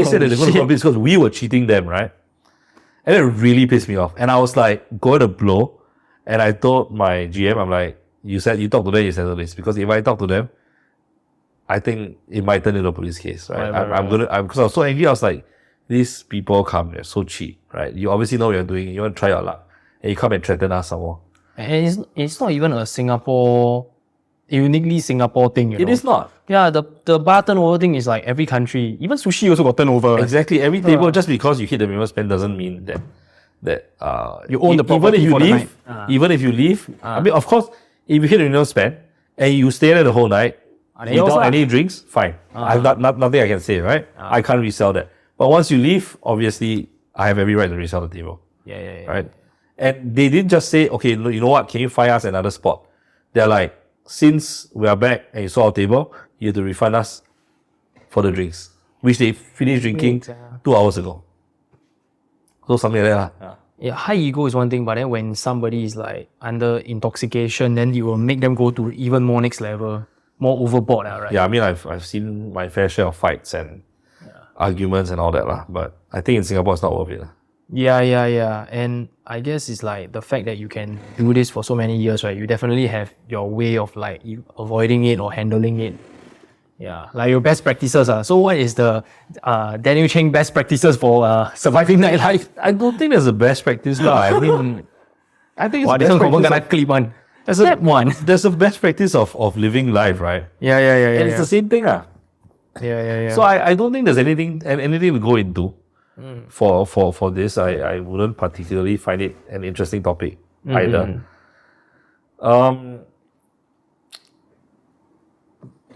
said that they're going to call the police because we were cheating them, right? And it really pissed me off. And I was like, going to blow. And I told my GM, I'm like, you talk to them, you settle this. Because if I talk to them, I think it might turn into a police case, right? Because I was so angry, I was like, these people come, they're so cheap, right? You obviously know what you're doing, you want to try your luck. And you come and threaten us some more. And it's not even a uniquely Singapore thing, It is not. Yeah, the bar turnover thing is like every country. Even sushi also got turnover. Exactly. Every table, just because you hit the minimum spend doesn't mean that you own the property for the night. Even if you leave, I mean, of course, if you hit the minimum spend and you stay there the whole night without any drinks, fine. I've nothing I can say, right? I can't resell that. But once you leave, obviously, I have every right to resell the table. Yeah. Right? And they didn't just say, okay, you know what, can you find us another spot? They're like, since we are back and you saw our table, you have to refund us for the drinks, which they finished drinking 2 hours ago. So something like that. Yeah, high ego is one thing, but then when somebody is like under intoxication, then you will make them go to even more next level, more overboard, right? Yeah, I mean, I've seen my fair share of fights and arguments and all that, but I think in Singapore it's not worth it. Yeah. And I guess it's like the fact that you can do this for so many years, right? You definitely have your way of like you avoiding it or handling it. Yeah, like your best practices. So what is the Daniel Cheng best practices for surviving nightlife? I don't think there's a best practice now. I mean, I think it's this one gonna clip one. There's a best practice of living life, right? Yeah. And it's the same thing. Yeah. So I don't think there's anything we go into for this. I wouldn't particularly find it an interesting topic either.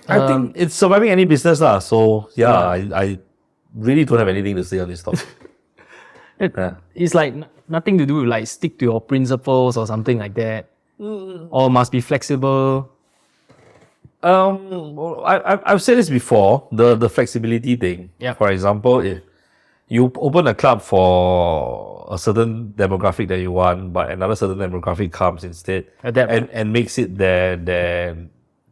I think it's surviving any business lah. So I really don't have anything to say on this topic. It's like nothing to do with like stick to your principles or something like that. Or must be flexible. I've said this before, the flexibility thing. Yeah. For example, if you open a club for a certain demographic that you want, but another certain demographic comes instead and makes it their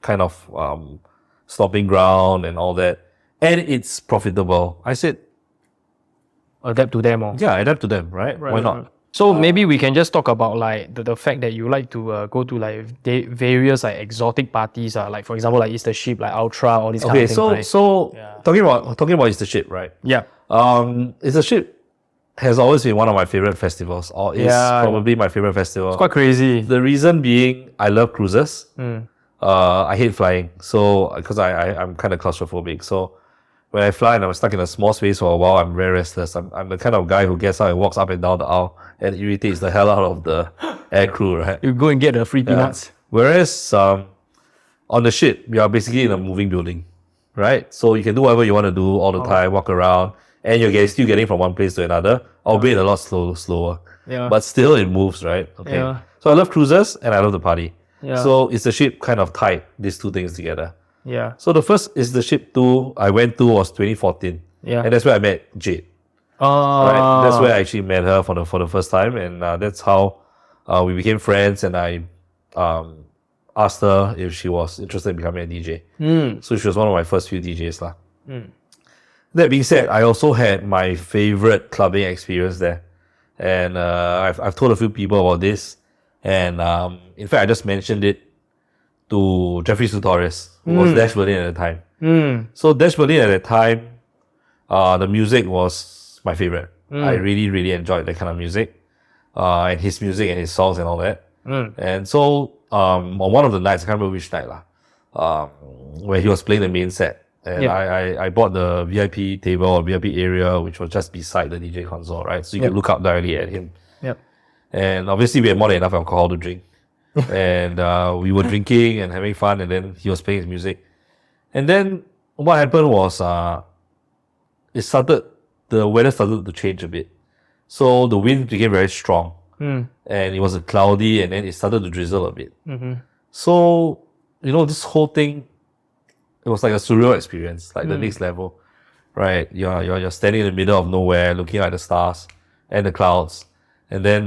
kind of stopping ground and all that, and it's profitable, I said adapt to them. Yeah, adapt to them, right? Why not? Right. So maybe we can just talk about like the fact that you like to go to like various like exotic parties, like for example like Easter Ship, like Ultra, all these kind of things. Talking about Easter Ship, right? Yeah. Easter Ship has always been one of my favorite festivals, or is probably my favorite festival. It's quite crazy. The reason being, I love cruises. I hate flying, so because I'm kind of claustrophobic. So when I fly and I'm stuck in a small space for a while, I'm very restless. I'm the kind of guy who gets out and walks up and down the aisle and irritates the hell out of the air crew, right? You go and get the free peanuts. Whereas on the ship, you are basically in a moving building, right? So you can do whatever you want to do all the time, walk around, and you're still getting from one place to another, albeit a lot slower. Yeah. But still it moves, right? Okay. Yeah. So I love cruises and I love the party. Yeah. So Easter Ship kind of tied these two things together. Yeah. So the first Easter Ship 2 I went to was 2014. Yeah. And that's where I met Jade. Right? That's where I actually met her for the first time, and that's how we became friends. And I asked her if she was interested in becoming a DJ. So she was one of my first few DJs lah. That being said, I also had my favorite clubbing experience there, and I've told a few people about this. And in fact, I just mentioned it to Jeffrey Sutorres, who was Dash Berlin at the time. So Dash Berlin at that time, the music was my favorite. I really, really enjoyed that kind of music, and his music and his songs and all that. And so on one of the nights, I can't remember which night where he was playing the main set, and I bought the VIP table or VIP area, which was just beside the DJ console, right? So you could look up directly at him. And obviously we had more than enough alcohol to drink. And we were drinking and having fun, and then he was playing his music. And then what happened was the weather started to change a bit. So the wind became very strong. and it was cloudy, and then it started to drizzle a bit. So, this whole thing, it was like a surreal experience, like the next level, right? You're standing in the middle of nowhere, looking at the stars and the clouds, and then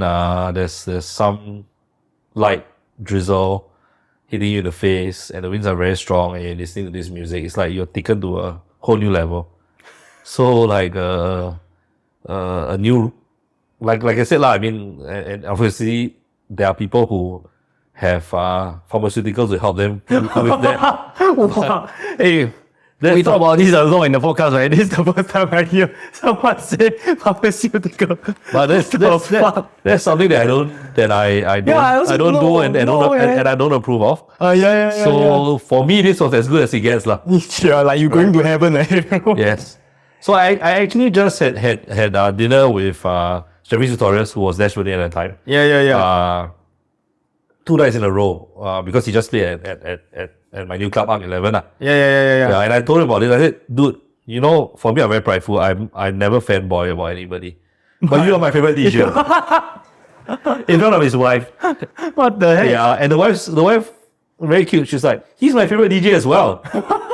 there's some light drizzle hitting you in the face, and the winds are very strong, and you're listening to this music. It's like you're taken to a whole new level. So like a new, like I said lah. I mean, and obviously there are people who have pharmaceuticals to help them with that. Wow. Hey, we talk about this a lot in the podcast, right? This is the first time I hear someone say pharmaceutical. But that's something that I don't do and I don't approve of. So for me, this was as good as it gets lah. Yeah, like you going to heaven, right? Yes. So I actually just had dinner with Jeffrey Tutorials, who was Dash at the time. Yeah. 2 nights in a row, because he just played at my new club, ARK 11. Yeah. And I told him about this. I said, dude, for me, I'm very prideful. I never fanboy about anybody. But you are my favorite DJ. In front of his wife. What the heck? Yeah, and the wife, very cute. She's like, he's my favorite DJ as well.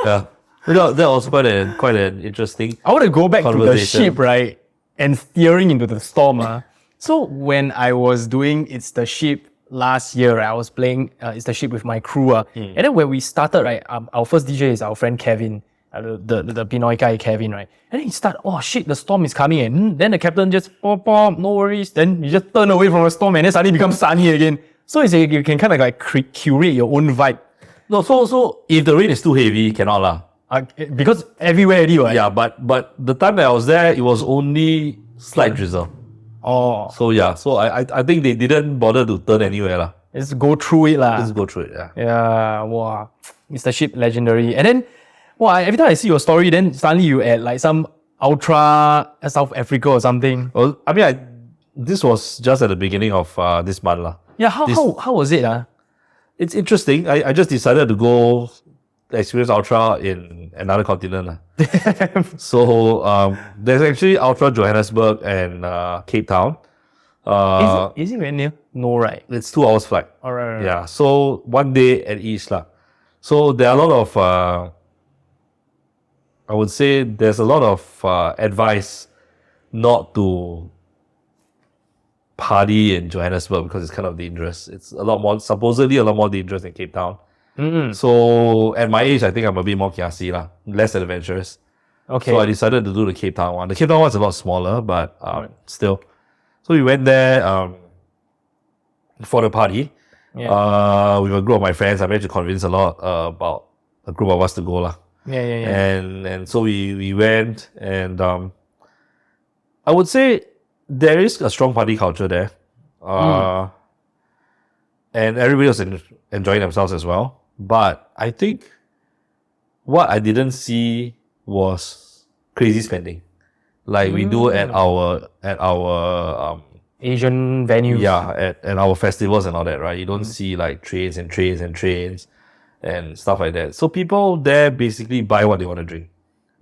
Yeah. That was quite an interesting I want to go back to the ship, right? And steering into the storm. So when I was doing It's the Ship last year, right, I was playing It's the Ship with my crew. And then when we started, right, our first DJ is our friend Kevin, the Pinoy guy Kevin, right? And then he started, oh shit, the storm is coming in. Then the captain just, pop, no worries. Then you just turn away from the storm and then suddenly becomes sunny again. So it's you can kind of like curate your own vibe. No, so if the rain is too heavy, cannot lah. Because everywhere already, right? Yeah, but the time that I was there, it was only slight drizzle. Oh. So yeah, so I think they didn't bother to turn anywhere lah. Just go through it lah. Just go through it, yeah. Yeah, wow. Mr. Ship, legendary. And then, wow, every time I see your story, then suddenly you add like some Ultra South Africa or something. Well, I mean, this was just at the beginning of this month lah. Yeah, how was it? It's interesting. I just decided to go experience Ultra in another continent. So there's actually Ultra Johannesburg and Cape Town. Is it very near? No, right? It's 2 hours flight. Alright. Yeah. So 1 day at each lah. So there are a lot of I would say there's a lot of advice not to party in Johannesburg because it's kind of dangerous. It's supposedly a lot more dangerous than Cape Town. So at my age, I think I'm a bit more kiasi lah, less adventurous. Okay. So I decided to do the Cape Town one. The Cape Town one's a lot smaller, but still. So we went there for the party with a group of my friends. I managed to convince a lot about a group of us to go lah. Yeah. And so we went, and I would say there is a strong party culture there. And everybody was enjoying themselves as well. But I think what I didn't see was crazy spending, like we do at our Asian venues. Yeah, at our festivals and all that, right? You don't see like trains and trains and trains and stuff like that. So people there basically buy what they want to drink.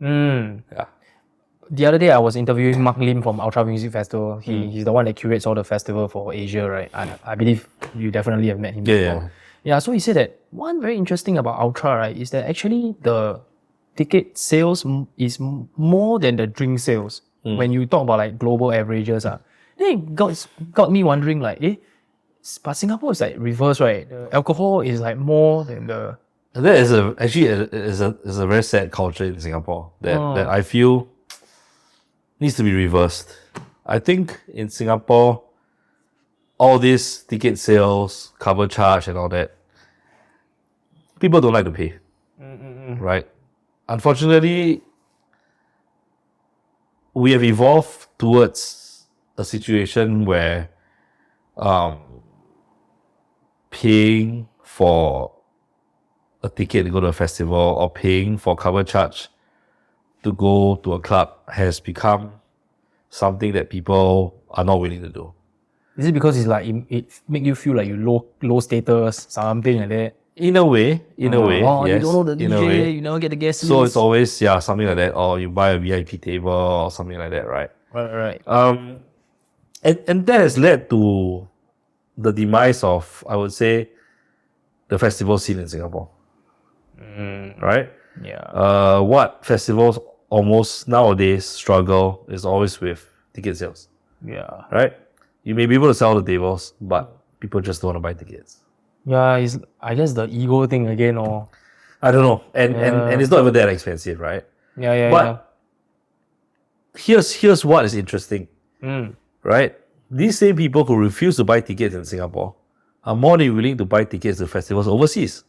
Yeah. The other day I was interviewing Mark Lim from Ultra Music Festival. He's the one that curates all the festival for Asia, right? I believe you definitely have met him before. Yeah, so he said that one very interesting about Ultra, right, is that actually the ticket sales is more than the drink sales. When you talk about like global averages. Then it got me wondering like, but Singapore is like reverse, right? The alcohol is like more than the... That is a very sad culture in Singapore that I feel needs to be reversed. I think in Singapore, all these ticket sales, cover charge and all that, people don't like to pay, right? Unfortunately, we have evolved towards a situation where paying for a ticket to go to a festival or paying for cover charge to go to a club has become something that people are not willing to do. Is it because it's like it make you feel like you low status, something like that? In a way, yes. You don't know the DJ, you never get the guest list. So it's always something like that, or you buy a VIP table or something like that, right? Right. And that has led to the demise of, I would say, the festival scene in Singapore. Right? Yeah. What festivals almost nowadays struggle is always with ticket sales. Yeah. Right? You may be able to sell the tables, but people just don't want to buy tickets. Yeah, it's I guess the ego thing again, or I don't know. And it's not even that expensive, right? yeah. But here's what is interesting. Right? These same people who refuse to buy tickets in Singapore are more than willing to buy tickets to festivals overseas,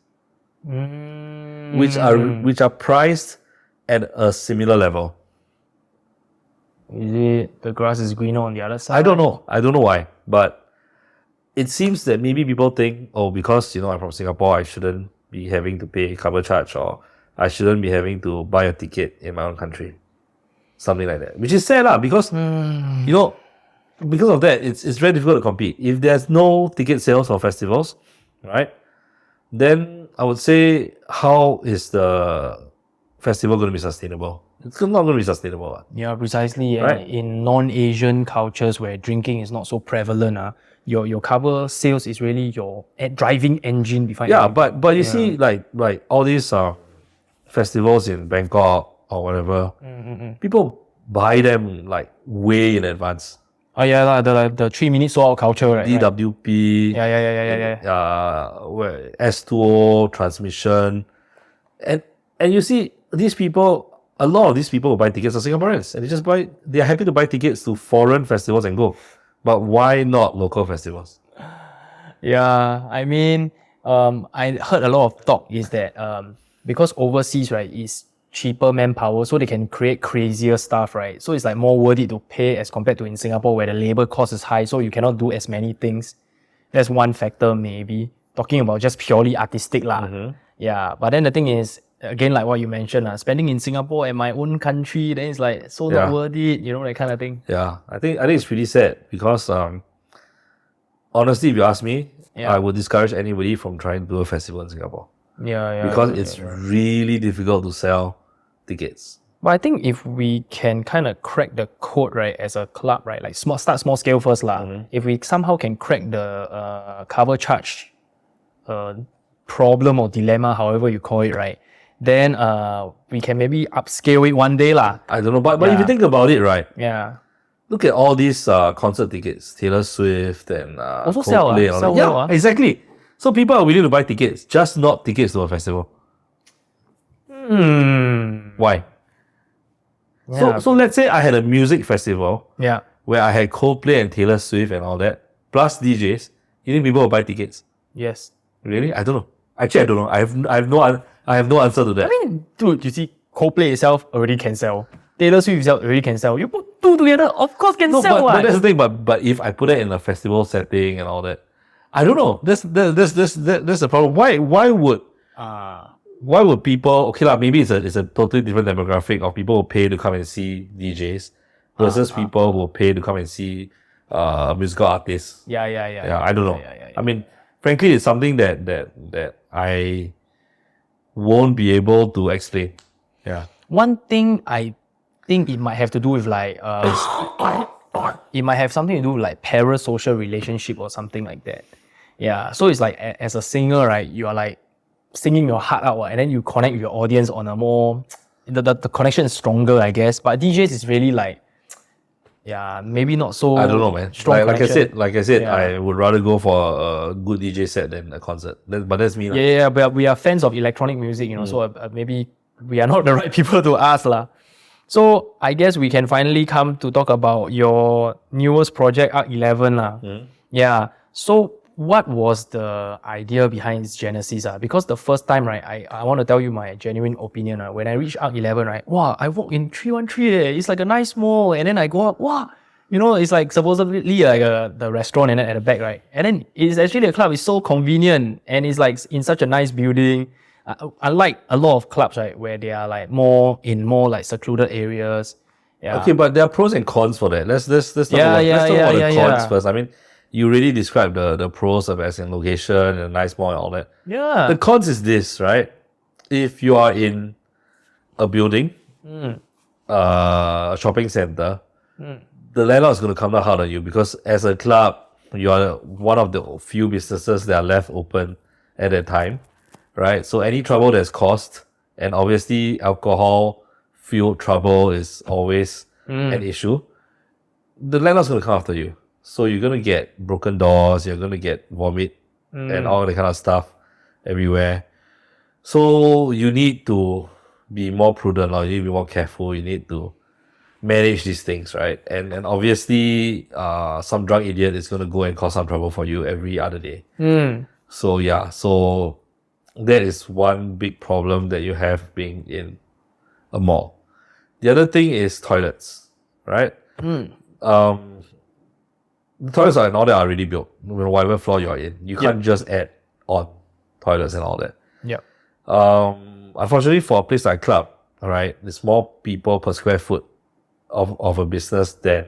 which are priced at a similar level. Is it the grass is greener on the other side? I don't know why, but it seems that maybe people think, oh, because I'm from Singapore, I shouldn't be having to pay cover charge, or I shouldn't be having to buy a ticket in my own country, something like that. Which is sad lah, because because of that, it's very difficult to compete. If there's no ticket sales for festivals, right, then I would say, how is the festival going to be sustainable? It's not going to be sustainable. Yeah, precisely. Right. And in non-Asian cultures where drinking is not so prevalent, your cover sales is really your driving engine behind. Yeah, but you see, like all these festivals in Bangkok or whatever, people buy them like way in advance. Oh yeah, the 3 minute sold out culture, right? DWP, Yeah. where S2O transmission, and you see these people. A lot of these people who buy tickets are Singaporeans, and they are happy to buy tickets to foreign festivals and go. But why not local festivals? Yeah, I mean, I heard a lot of talk is that because overseas, right, is cheaper manpower, so they can create crazier stuff, right? So it's like more worth it to pay as compared to in Singapore where the labor cost is high, so you cannot do as many things. That's one factor, maybe. Talking about just purely artistic lah. Yeah, but then the thing is, again, like what you mentioned, spending in Singapore and my own country, then it's like so not worth it, that kind of thing. Yeah, I think it's pretty sad because honestly, if you ask me, I would discourage anybody from trying to do a festival in Singapore. Because it's really difficult to sell tickets. But I think if we can kind of crack the code, right, as a club, right, like start small scale first lah. If we somehow can crack the cover charge problem or dilemma, however you call it, right, then we can maybe upscale it one day lah. I don't know, but if you think about it, right? Yeah. Look at all these concert tickets, Taylor Swift and also Coldplay sell well. Exactly. So people are willing to buy tickets, just not tickets to a festival. Why? Yeah. So let's say I had a music festival where I had Coldplay and Taylor Swift and all that, plus DJs. You think people will buy tickets? Yes. Really? I don't know. Actually, I don't know. I have no answer to that. I mean, dude, you see, Coldplay itself already can sell. Taylor Swift itself already can sell. You put two together, of course can sell. But that's the thing. But if I put it in a festival setting and all that, I don't know. That's the problem. Why would people? Okay lah, maybe it's a totally different demographic of people who pay to come and see DJs versus people who pay to come and see musical artists. Yeah. I don't know. Yeah. I mean, frankly, it's something that I won't be able to explain. Yeah. One thing I think it might have to do with like it might have something to do with like parasocial relationship or something like that. Yeah. So it's like as a singer, right, you are like singing your heart out, and then you connect with your audience on a more the connection is stronger, I guess. But DJs is really like maybe not so. I don't know, man. Strong like I said, Yeah. I would rather go for a good DJ set than a concert. But that's me. Yeah, but we are fans of electronic music, so maybe we are not the right people to ask lah. So I guess we can finally come to talk about your newest project, ARK 11 lah. Yeah. So what was the idea behind its genesis? Because the first time, right, I want to tell you my genuine opinion. When I reached ARK 11, right, wow, I walk in 313. It's like a nice mall, and then I go up, wow, it's like supposedly like the restaurant and then at the back, right? And then it's actually a club. It's so convenient, and it's like in such a nice building. I like a lot of clubs, right, where they are like more like secluded areas. Yeah. Okay, but there are pros and cons for that. Let's talk about the cons first. I mean, you really described the pros of as in location and a nice mall and all that. Yeah. The cons is this, right? If you are in a building, a shopping center, the landlord is going to come down hard on you because as a club, you are one of the few businesses that are left open at that time, right? So any trouble that's caused, and obviously alcohol fueled trouble is always an issue, the landlord's going to come after you. So you're going to get broken doors, you're going to get vomit and all that kind of stuff everywhere. So you need to be more prudent, or you need to be more careful, you need to manage these things, right? And obviously, some drunk idiot is going to go and cause some trouble for you every other day. So yeah, so that is one big problem that you have being in a mall. The other thing is toilets, right? The toilets and all that are already built, whatever floor you're in. You can't just add on toilets and all that. Yeah. Unfortunately, for a place like club, all right, there's more people per square foot of a business than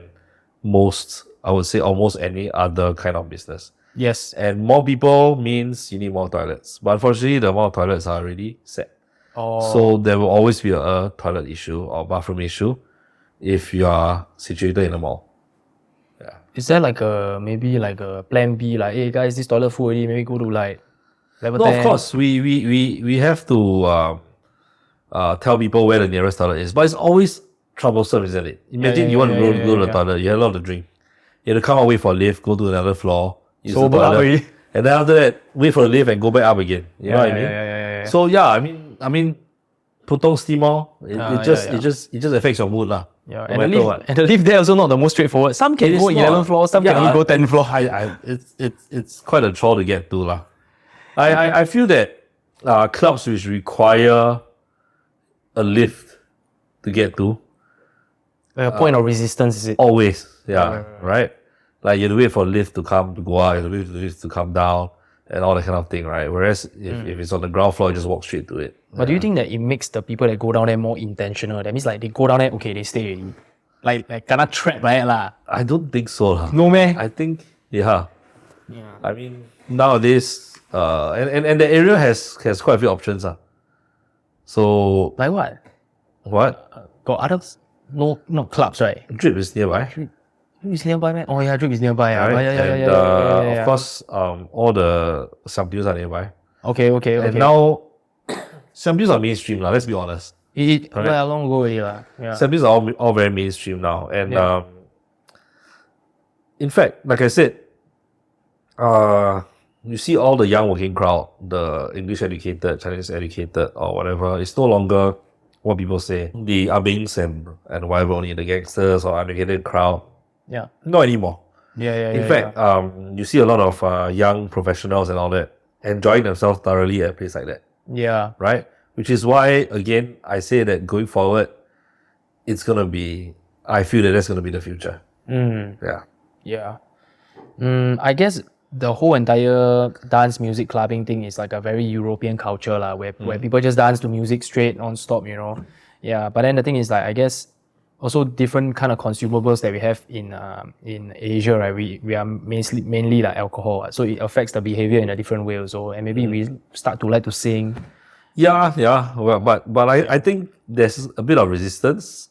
most, I would say almost any other kind of business. Yes. And more people means you need more toilets. But unfortunately, the amount of toilets are already set. So there will always be a toilet issue or bathroom issue if you are situated in a mall. Yeah. Is there like maybe like a plan B, like, hey guys, this toilet full already, maybe go to like level 10? No, of course. We have to tell people where the nearest toilet is. But it's always troublesome, isn't it? Imagine you want to go to the toilet, you have a lot to drink. You have to come out, wait for a lift, go to another floor, use the toilet, and then after that, wait for the lift and go back up again. You know what I mean? Yeah. So yeah, I mean, putong steam it just affects your mood lah. Yeah, no and, matter the lift there also not the most straightforward. Some can go 11 floors, some can only go 10 floors. It's quite a chore to get to lah. I feel that clubs which require a lift to get to, a point of resistance, is it? always, right? Like you have to wait for a lift to come to go out, you have to wait for the lift to come down, and all that kind of thing, right? Whereas if it's on the ground floor, you just walk straight to it. But do you think that it makes the people that go down there more intentional? That means like they go down there, okay, they stay already. Like kinda trap, right lah? I don't think so lah. No man. I think I mean nowadays, and the area has quite a few options So Like what? What? Got others? No, not clubs, right? Drip is nearby. Drip is nearby, man. Oh yeah, Drip is nearby. Right? Yeah. Of course, all the Studious are nearby. Okay. And now, Studious are mainstream lah. Let's be honest. Long ago already lah. Yeah. Studious are all very mainstream now, and in fact, like I said, you see all the young working crowd, the English educated, Chinese educated, or whatever. It's no longer what people say, the Abings and whatever, only the gangsters or uneducated crowd. Yeah. Not anymore. In fact, you see a lot of young professionals and all that enjoying themselves thoroughly at a place like that. Yeah. Right? Which is why, again, I say that going forward, it's going to be, I feel that that's going to be the future. Yeah. I guess the whole entire dance music clubbing thing is like a very European culture lah, where people just dance to music straight non-stop, you know. Yeah, but then the thing is like, I guess also different kind of consumables that we have in Asia, right? We are mainly like alcohol, so it affects the behavior in a different way also, and maybe we start to like to sing. Yeah. Well, but I think there's a bit of resistance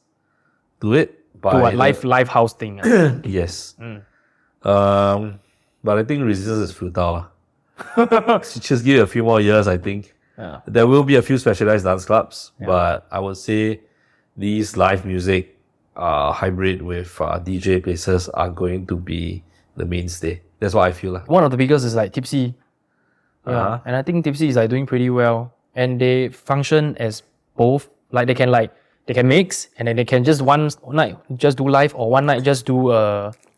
to it. To what live house thing? Yes. But I think resistance is futile. Just give it a few more years, I think. Yeah. There will be a few specialized dance clubs, but I would say these live music hybrid with DJ places are going to be the mainstay. That's what I feel like. One of the biggest is like Tipsy. Yeah. And I think Tipsy is like doing pretty well. And they function as both. Like they can mix, and then they can just one night just do live, or one night just do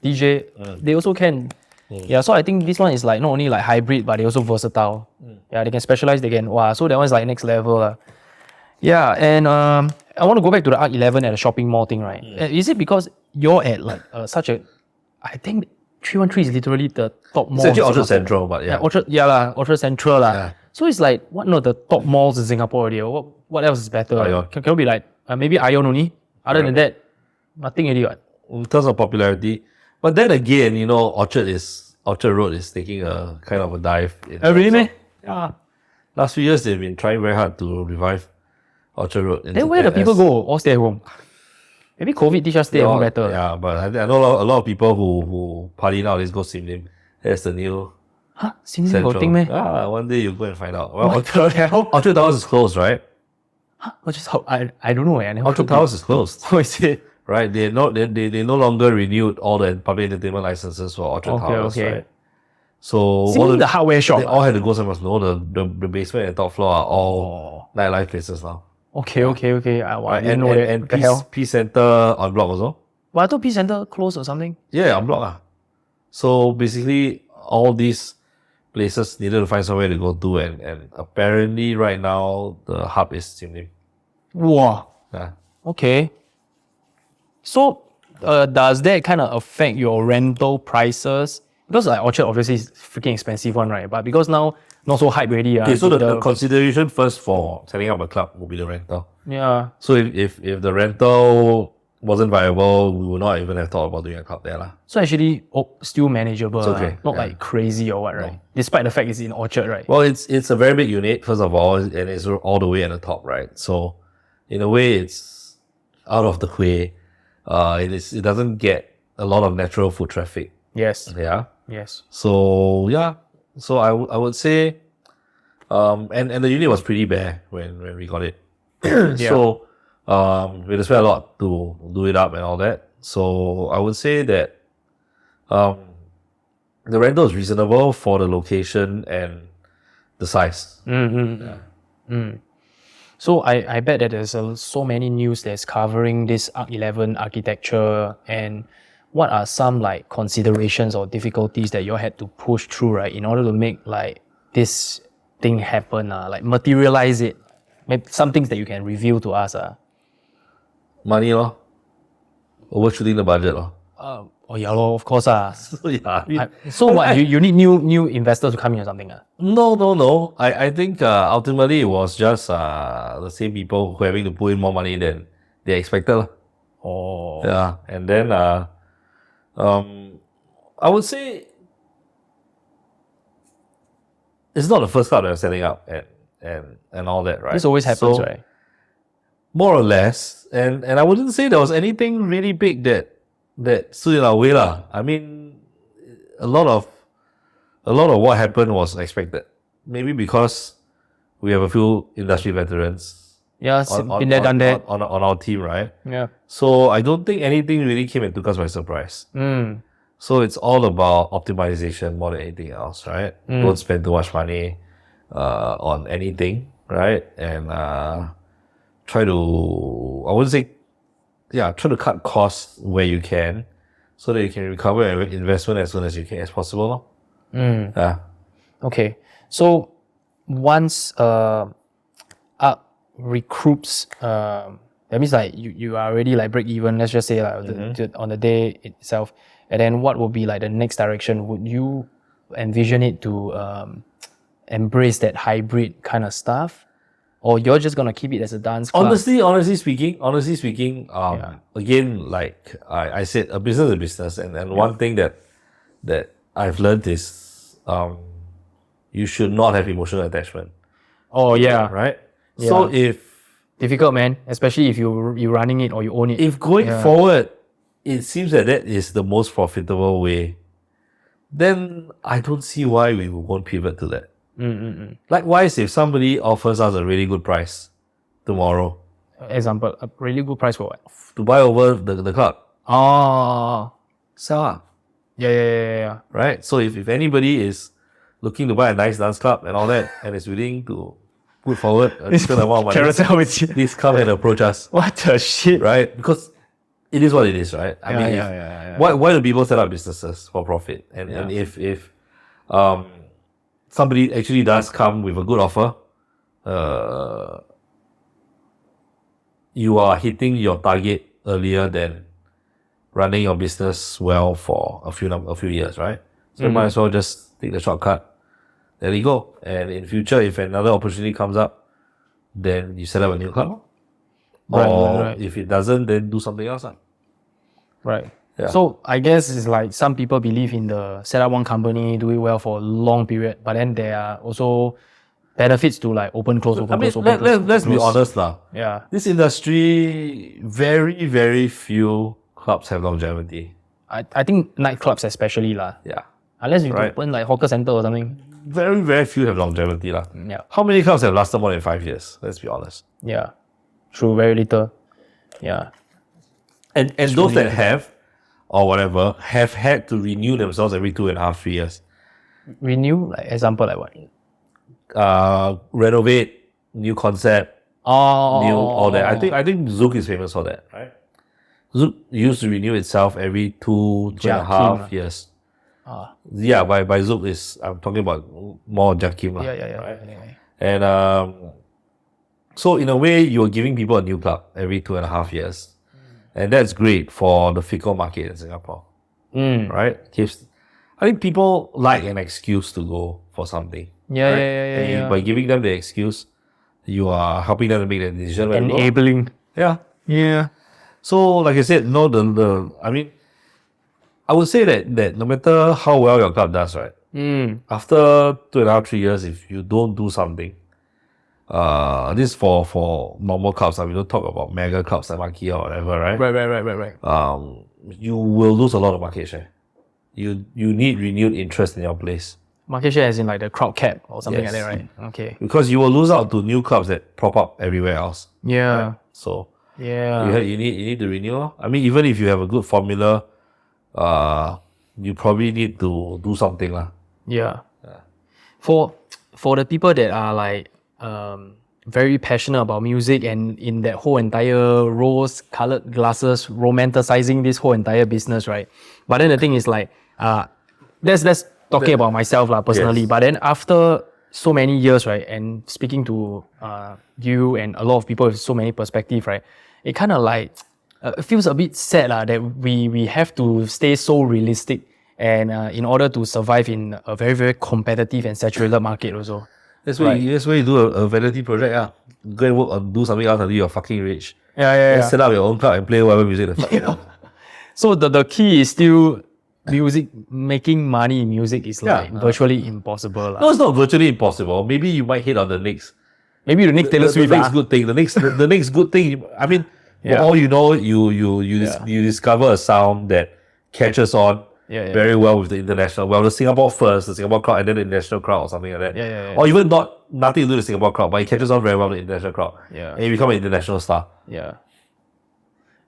DJ. They also can. Yeah, so I think this one is like not only like hybrid, but they also versatile. Yeah, they can specialize, they can, so that one's like next level. Yeah, and I want to go back to the ARK 11 at the shopping mall thing, right? Is it because you're at like such a, I think 313 is literally the top mall. It's actually Orchard Central, but yeah. Orchard Central. Yeah. So it's like one of the top malls in Singapore already. What else is better? Ion. Can it be like maybe Ion only? Other than that, nothing already. In terms of popularity. But then again, you know, Orchard Road is taking a kind of a dive. Really, man? Yeah. Last few years, they've been trying very hard to revive Orchard Road. Then where do people go? All stay at home? Maybe COVID teach us stay at home better. Yeah, but I know a lot of people who party nowadays go Sim Lim. That's the new Sim Lim central. got thing, meh? One day you go and find out. Well, What the hell? Orchard Towers is closed, right? I don't know. I never Orchard Towers is closed. Oh, is it? Right, they no longer renewed all the public entertainment licenses for Orchard Towers, okay. right? So Sim the hardware shop. they all had to go somewhere else. No, the basement and top floor are all nightlife places now. Okay. I didn't know that. And What the hell? Peace Center on block also. But I thought Peace Center closed or something. Yeah, on block. So basically, all these places needed to find somewhere to go to, and apparently right now the hub is Sim Lim. Wow. Yeah. Okay. So, does that kind of affect your rental prices? Because like Orchard obviously is freaking expensive one, right? But because now not so hype already. Okay, so the consideration first for setting up a club will be the rental. Yeah. So if the rental wasn't viable, we would not even have thought about doing a club there. So actually, still manageable. It's okay, Not like crazy or what, right? Despite the fact it's in Orchard, right? Well, it's a very big unit, first of all, and it's all the way at the top, right? So in a way, it's out of the way. It doesn't get a lot of natural foot traffic. Yes. Yeah. Yes. So yeah. So I would say, and the unit was pretty bare when we got it. So we had to spend a lot to do it up and all that. So I would say that the rental is reasonable for the location and the size. So I bet that there's so many news that's covering this ARK 11 architecture, and what are some like considerations or difficulties that you had to push through, right, in order to make like this thing happen, like materialize it? Maybe some things that you can reveal to us. Money lor. Overshooting the budget lor. Yeah, of course. So yeah. You need new investors to come in or something? No. I think ultimately it was just the same people who having to put in more money than they expected. Yeah. And then I would say it's not the first club that I'm setting up and all that, right? This always happens, right? More or less. And I wouldn't say there was anything really big that stood in our way lah. I mean, a lot of what happened was expected. Maybe because we have a few industry veterans. Yeah, been there, done that. On our team, right? Yeah. So I don't think anything really came and took us by surprise. So it's all about optimization more than anything else, right? Don't spend too much money on anything, right? And try to cut costs where you can, so that you can recover your investment as soon as possible. Yeah. Okay. So once ARK recruits, that means like you are already like break even, let's just say like on the day itself, and then what will be like the next direction? Would you envision it to embrace that hybrid kind of stuff? Or you're just gonna keep it as a dance club? Honestly speaking, again, like I said, a business is a business, and one thing that I've learned is you should not have emotional attachment. Oh yeah. Right? Yeah. So if difficult, man, especially if you're running it or you own it. If going forward it seems that is the most profitable way, then I don't see why we won't pivot to that. Likewise, if somebody offers us a really good price tomorrow, example, a really good price for what? To buy over the club. Sell up. Yeah. Right? So if anybody is looking to buy a nice dance club and all that, and is willing to put forward a decent amount of money, please come and approach us. What the shit? Right? Because it is what it is, right? I mean, why do people set up businesses for profit? And if somebody actually does come with a good offer, you are hitting your target earlier than running your business well for a few years, right? So you might as well just take the shortcut. There you go. And in future, if another opportunity comes up, then you set up a new club. Or if it doesn't, then do something else. Right. Yeah. So I guess it's like some people believe in the set up one company, do it well for a long period, but then there are also benefits to like open, close, open, close, open, close. Let's be honest now. Yeah. This industry, very, very few clubs have longevity. I think nightclubs especially lah. Yeah. Unless you open like hawker center or something. Very, very few have longevity lah. Yeah. How many clubs have lasted more than 5 years? Let's be honest. Yeah. True, very little. Yeah. And those that have, or whatever, have had to renew themselves every 2.5, 3 years. Renew, like example like what? Renovate, new concept, new all that. I think Zouk is famous for that, right? Zouk used to renew itself every 2.5 years. Yeah, by Zouk is I'm talking about more Jakim. Yeah. Right? And so in a way you're giving people a new club every 2.5 years. And that's great for the fickle market in Singapore. Right? I think people like an excuse to go for something. Yeah. By giving them the excuse, you are helping them to make the decision. Enabling. Yeah. So, like I said, I mean, I would say that no matter how well your club does, right? After 2.5, 3 years, if you don't do something, this for normal clubs, we don't talk about mega clubs like Maki or whatever, right? Right. You will lose a lot of market share. You need renewed interest in your place. Market share as in like the crowd cap or something like that, right? Okay. Because you will lose out to new clubs that prop up everywhere else. Yeah. Right? So yeah, you need to renew. I mean, even if you have a good formula, you probably need to do something lah. Yeah. For the people that are like very passionate about music and in that whole entire rose-colored glasses romanticizing this whole entire business, right? But then the thing is like, that's talking about myself lah personally. Yes. But then after so many years, right, and speaking to you and a lot of people with so many perspective, right, it kind of like it feels a bit sad lah that we have to stay so realistic and in order to survive in a very, very competitive and saturated market also. That's why you do a vanity project. Go and work on do something else until you're fucking rich. Yeah. Set up your own club and play whatever music the fuck you want. So the key is still music. Making money in music is like virtually impossible. No, it's not virtually impossible. Maybe you might hit on the next. Maybe the next Taylor Swift. The next good thing. The next good thing. I mean, for all you know, you discover a sound that catches on very well with the international. Well, the Singapore first, the Singapore crowd, and then the international crowd or something like that. Or even nothing to do with the Singapore crowd, but it catches on very well with the international crowd. And you become an international star.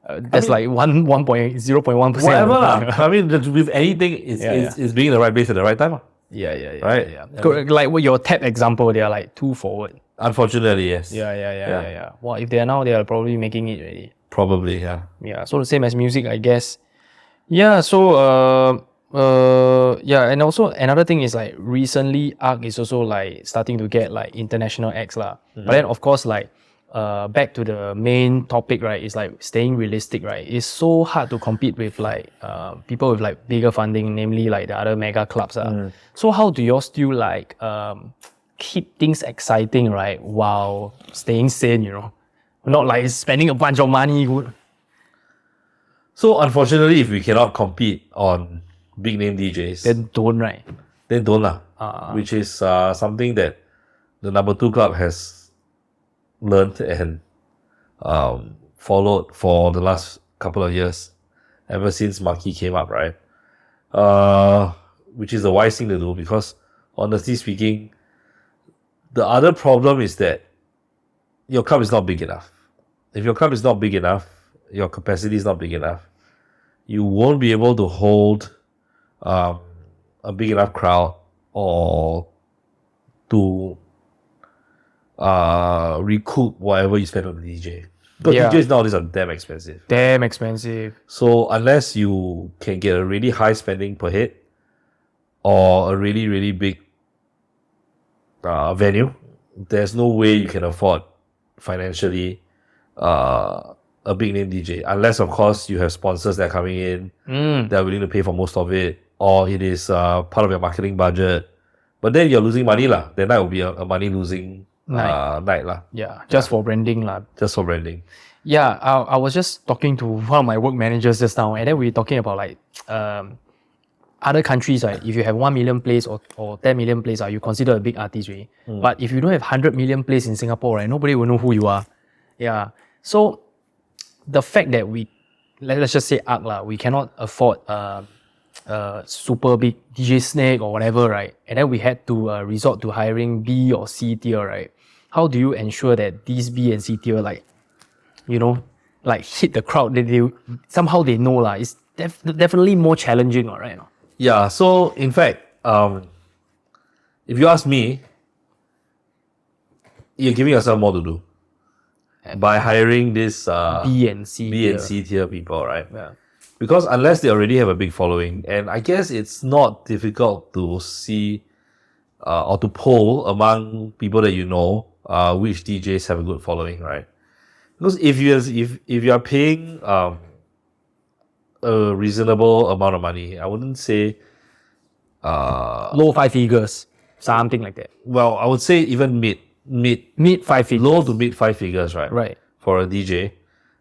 That's like 0.1%. Whatever lah. I mean, with anything, it's being in the right place at the right time. Right? Like with your tap example, they are like too forward. Unfortunately, yes. Yeah. Well, if they are now, they are probably making it already. Probably, yeah. Yeah, so the same as music, I guess. Yeah, so and also another thing is like recently ARK is also like starting to get like international acts lah. But then of course like back to the main topic, right, is like staying realistic, right? It's so hard to compete with like people with like bigger funding, namely like the other mega clubs. So how do you still like keep things exciting, right, while staying sane, you know? Not like spending a bunch of money. So unfortunately, if we cannot compete on big name DJs, then don't, right? Then don't lah. Which is something that the number 2 club has learned and followed for the last couple of years, ever since Maki came up, right? Which is the wise thing to do, because honestly speaking, the other problem is that your club is not big enough. If your club is not big enough, your capacity is not big enough, you won't be able to hold a big enough crowd or to recoup whatever you spend on the DJ. But DJs nowadays are damn expensive. So unless you can get a really high spending per head or a really, really big venue, there's no way you can afford financially a big name DJ, unless of course you have sponsors that are coming in that are willing to pay for most of it, or it is part of your marketing budget. But then you're losing money lah. Then that will be a money losing night lah. Just for branding lah. Just for branding. Yeah, I was just talking to one of my work managers just now, and then we were talking about like other countries, right, if you have 1 million plays or 10 million plays, you consider a big artist, right? But if you don't have 100 million plays in Singapore, right, nobody will know who you are. Yeah. So the fact that let's just say ARK, we cannot afford super big DJ snake or whatever, right? And then we had to resort to hiring B or C tier, right? How do you ensure that these B and C tier, like, you know, like hit the crowd that they somehow they know lah? It's definitely more challenging, right? Yeah. So in fact, if you ask me, you're giving yourself more to do by hiring this B and C tier people, right? Yeah. Because unless they already have a big following, and I guess it's not difficult to see or to poll among people that you know which DJs have a good following, right? Because if you are paying a reasonable amount of money, I wouldn't say low 5 figures, something like that. Well, I would say even mid 5 figures, low to mid 5 figures, right? Right. For a DJ,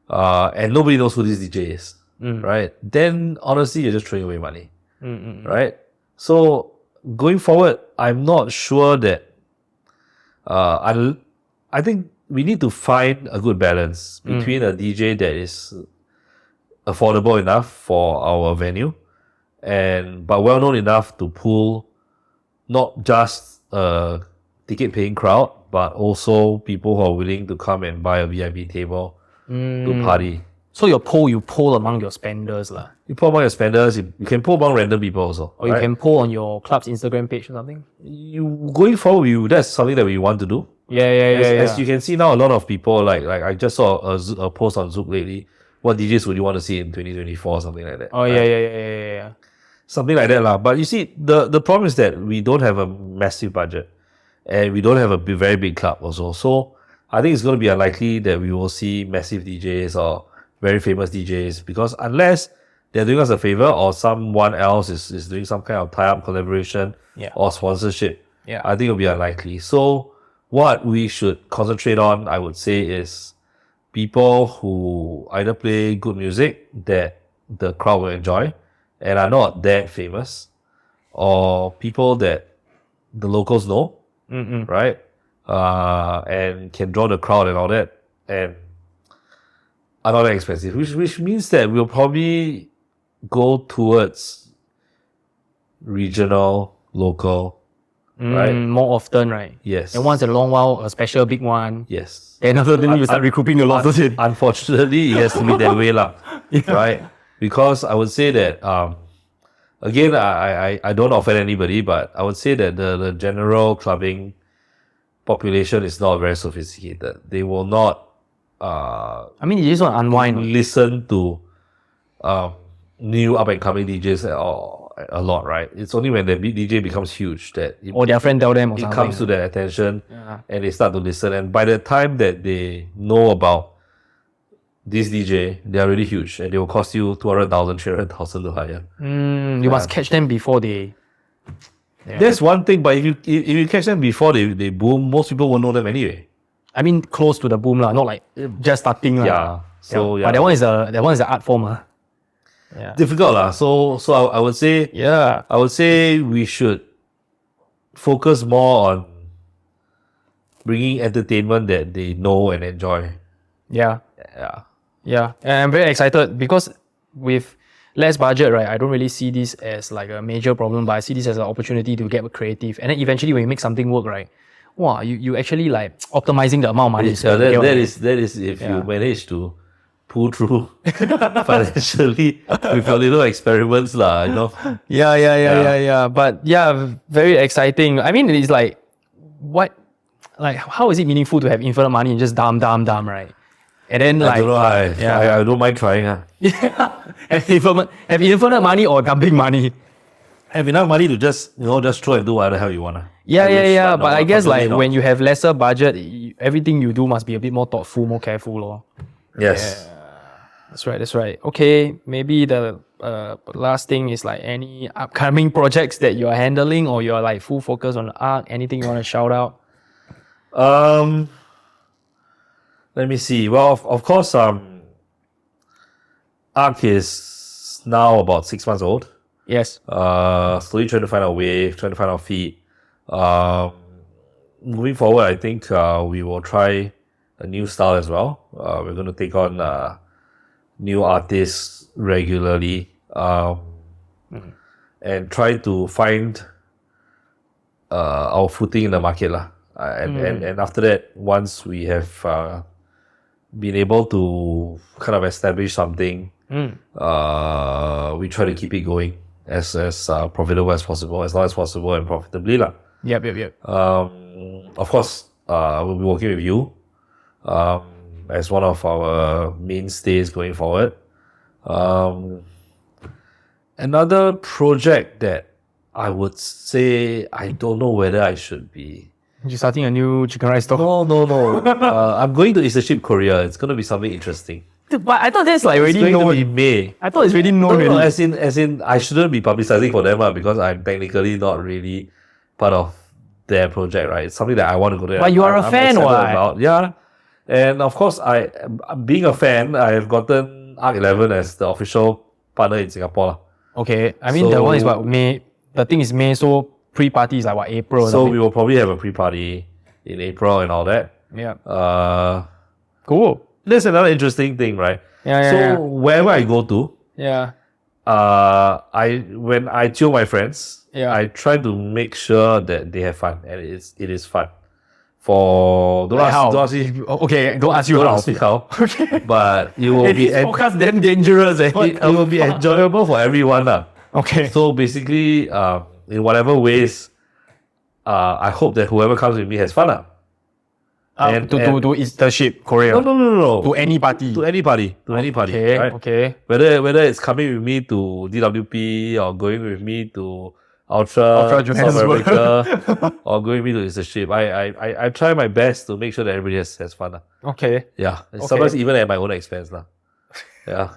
and nobody knows who this DJ is, right? Then honestly, you're just throwing away money, right? So going forward, I'm not sure that. I think we need to find a good balance between a DJ that is affordable enough for our venue, but well known enough to pull not just a ticket paying crowd, but also people who are willing to come and buy a VIP table to party. So you poll among your spenders lah. You pull among your spenders, you can pull among random people also. Or you can poll on your club's Instagram page or something. Going forward, that's something that we want to do. As you can see now, a lot of people, like I just saw a post on Zook lately, what DJs would you want to see in 2024 or something like that. Oh, right? Yeah. Something like that lah. But you see, the problem is that we don't have a massive budget. And we don't have a very big club also. So I think it's going to be unlikely that we will see massive DJs or very famous DJs, because unless they're doing us a favor or someone else is doing some kind of tie-up collaboration or sponsorship, I think it'll be unlikely. So what we should concentrate on, I would say, is people who either play good music that the crowd will enjoy and are not that famous, or people that the locals know, right? And can draw the crowd and all that, and are not that expensive, which means that we'll probably go towards regional, local, right? More often, right? Yes. And once in a long while, a special big one. Yes. Then after that, you start recouping the losses. Unfortunately, it has to be that way, right? Because I would say that, again, I don't offend anybody, but I would say that the general clubbing population is not very sophisticated. They will not you just want to unwind. Listen to new up and coming DJs a lot, right? It's only when the DJ becomes huge that or their friend tell them or it something. comes to their attention, and they start to listen. And by the time that they know about this DJ, they are really huge, and they will cost you 200,000, 300,000 to hire. You must catch them before they. That's one thing, but if you catch them before they boom, most people won't know them anyway. I mean, close to the boom lah, not like just starting lah. Yeah. So But that one is an art form lah. Yeah. Difficult lah. So I would say I would say we should focus more on bringing entertainment that they know and enjoy. Yeah. Yeah. And I'm very excited because with less budget, right, I don't really see this as like a major problem, but I see this as an opportunity to get creative. And then eventually when you make something work, right, wow, you actually like optimizing the amount of money. That is if you manage to pull through financially with your little experiments lah, you know. Yeah. But yeah, very exciting. I mean, it's like how is it meaningful to have infinite money and just dump, right? And then I don't know. I don't mind trying. Have infinite money or dumping money. Have enough money to just throw and do whatever the hell you wanna. Yeah. But I guess like when you have lesser budget, everything you do must be a bit more thoughtful, more careful, lor. Yes. Yeah. That's right. Okay, maybe the last thing is like any upcoming projects that you are handling, or you are like full focus on ARK. Anything you want to shout out? Let me see. Well, of course, ARK is now about 6 months old. Yes. Slowly trying to find our wave, trying to find our feet. Moving forward, I think we will try a new style as well. We're going to take on new artists regularly and try to find our footing in the market. And after that, once we have been able to kind of establish something, we try to keep it going as profitable as possible, as long as possible and profitably. Yep. Of course, we'll be working with you as one of our mainstays going forward. Another project that I would say I don't know whether I should be. You're starting a new chicken rice store? No. I'm going to Eastership, Korea. It's going to be something interesting. Dude, but I thought that's like already It's going known. to be May. I thought it's already known. No, already. as in, I shouldn't be publicizing for them because I'm technically not really part of their project, right? It's something that I want to go there. But you are a fan, why? About. Yeah, and of course, being a fan, I have gotten ARK 11 as the official partner in Singapore. Okay, I mean the one is what May. The thing is May, so pre-party is like what, April? Or So something? we will probably have a pre-party in April and all that. Yeah. Cool. That's another interesting thing, right? Yeah. Wherever I go to, Yeah. when I chill my friends, Yeah. I try to make sure that they have fun, and it is fun. Don't ask me Okay, don't ask you don't how. ask me how. Okay. But it will be This podcast damn dangerous. it will be enjoyable for everyone. Okay. So basically, in whatever ways, I hope that whoever comes with me has fun. To Eastership, Korea. No. To any party. To anybody. Okay. Right? Okay. Whether it's coming with me to DWP or going with me to Ultra South Johannesburg. Africa or going with me to Eastership, I try my best to make sure that everybody has fun. Okay. Yeah. Sometimes even at my own expense. Yeah.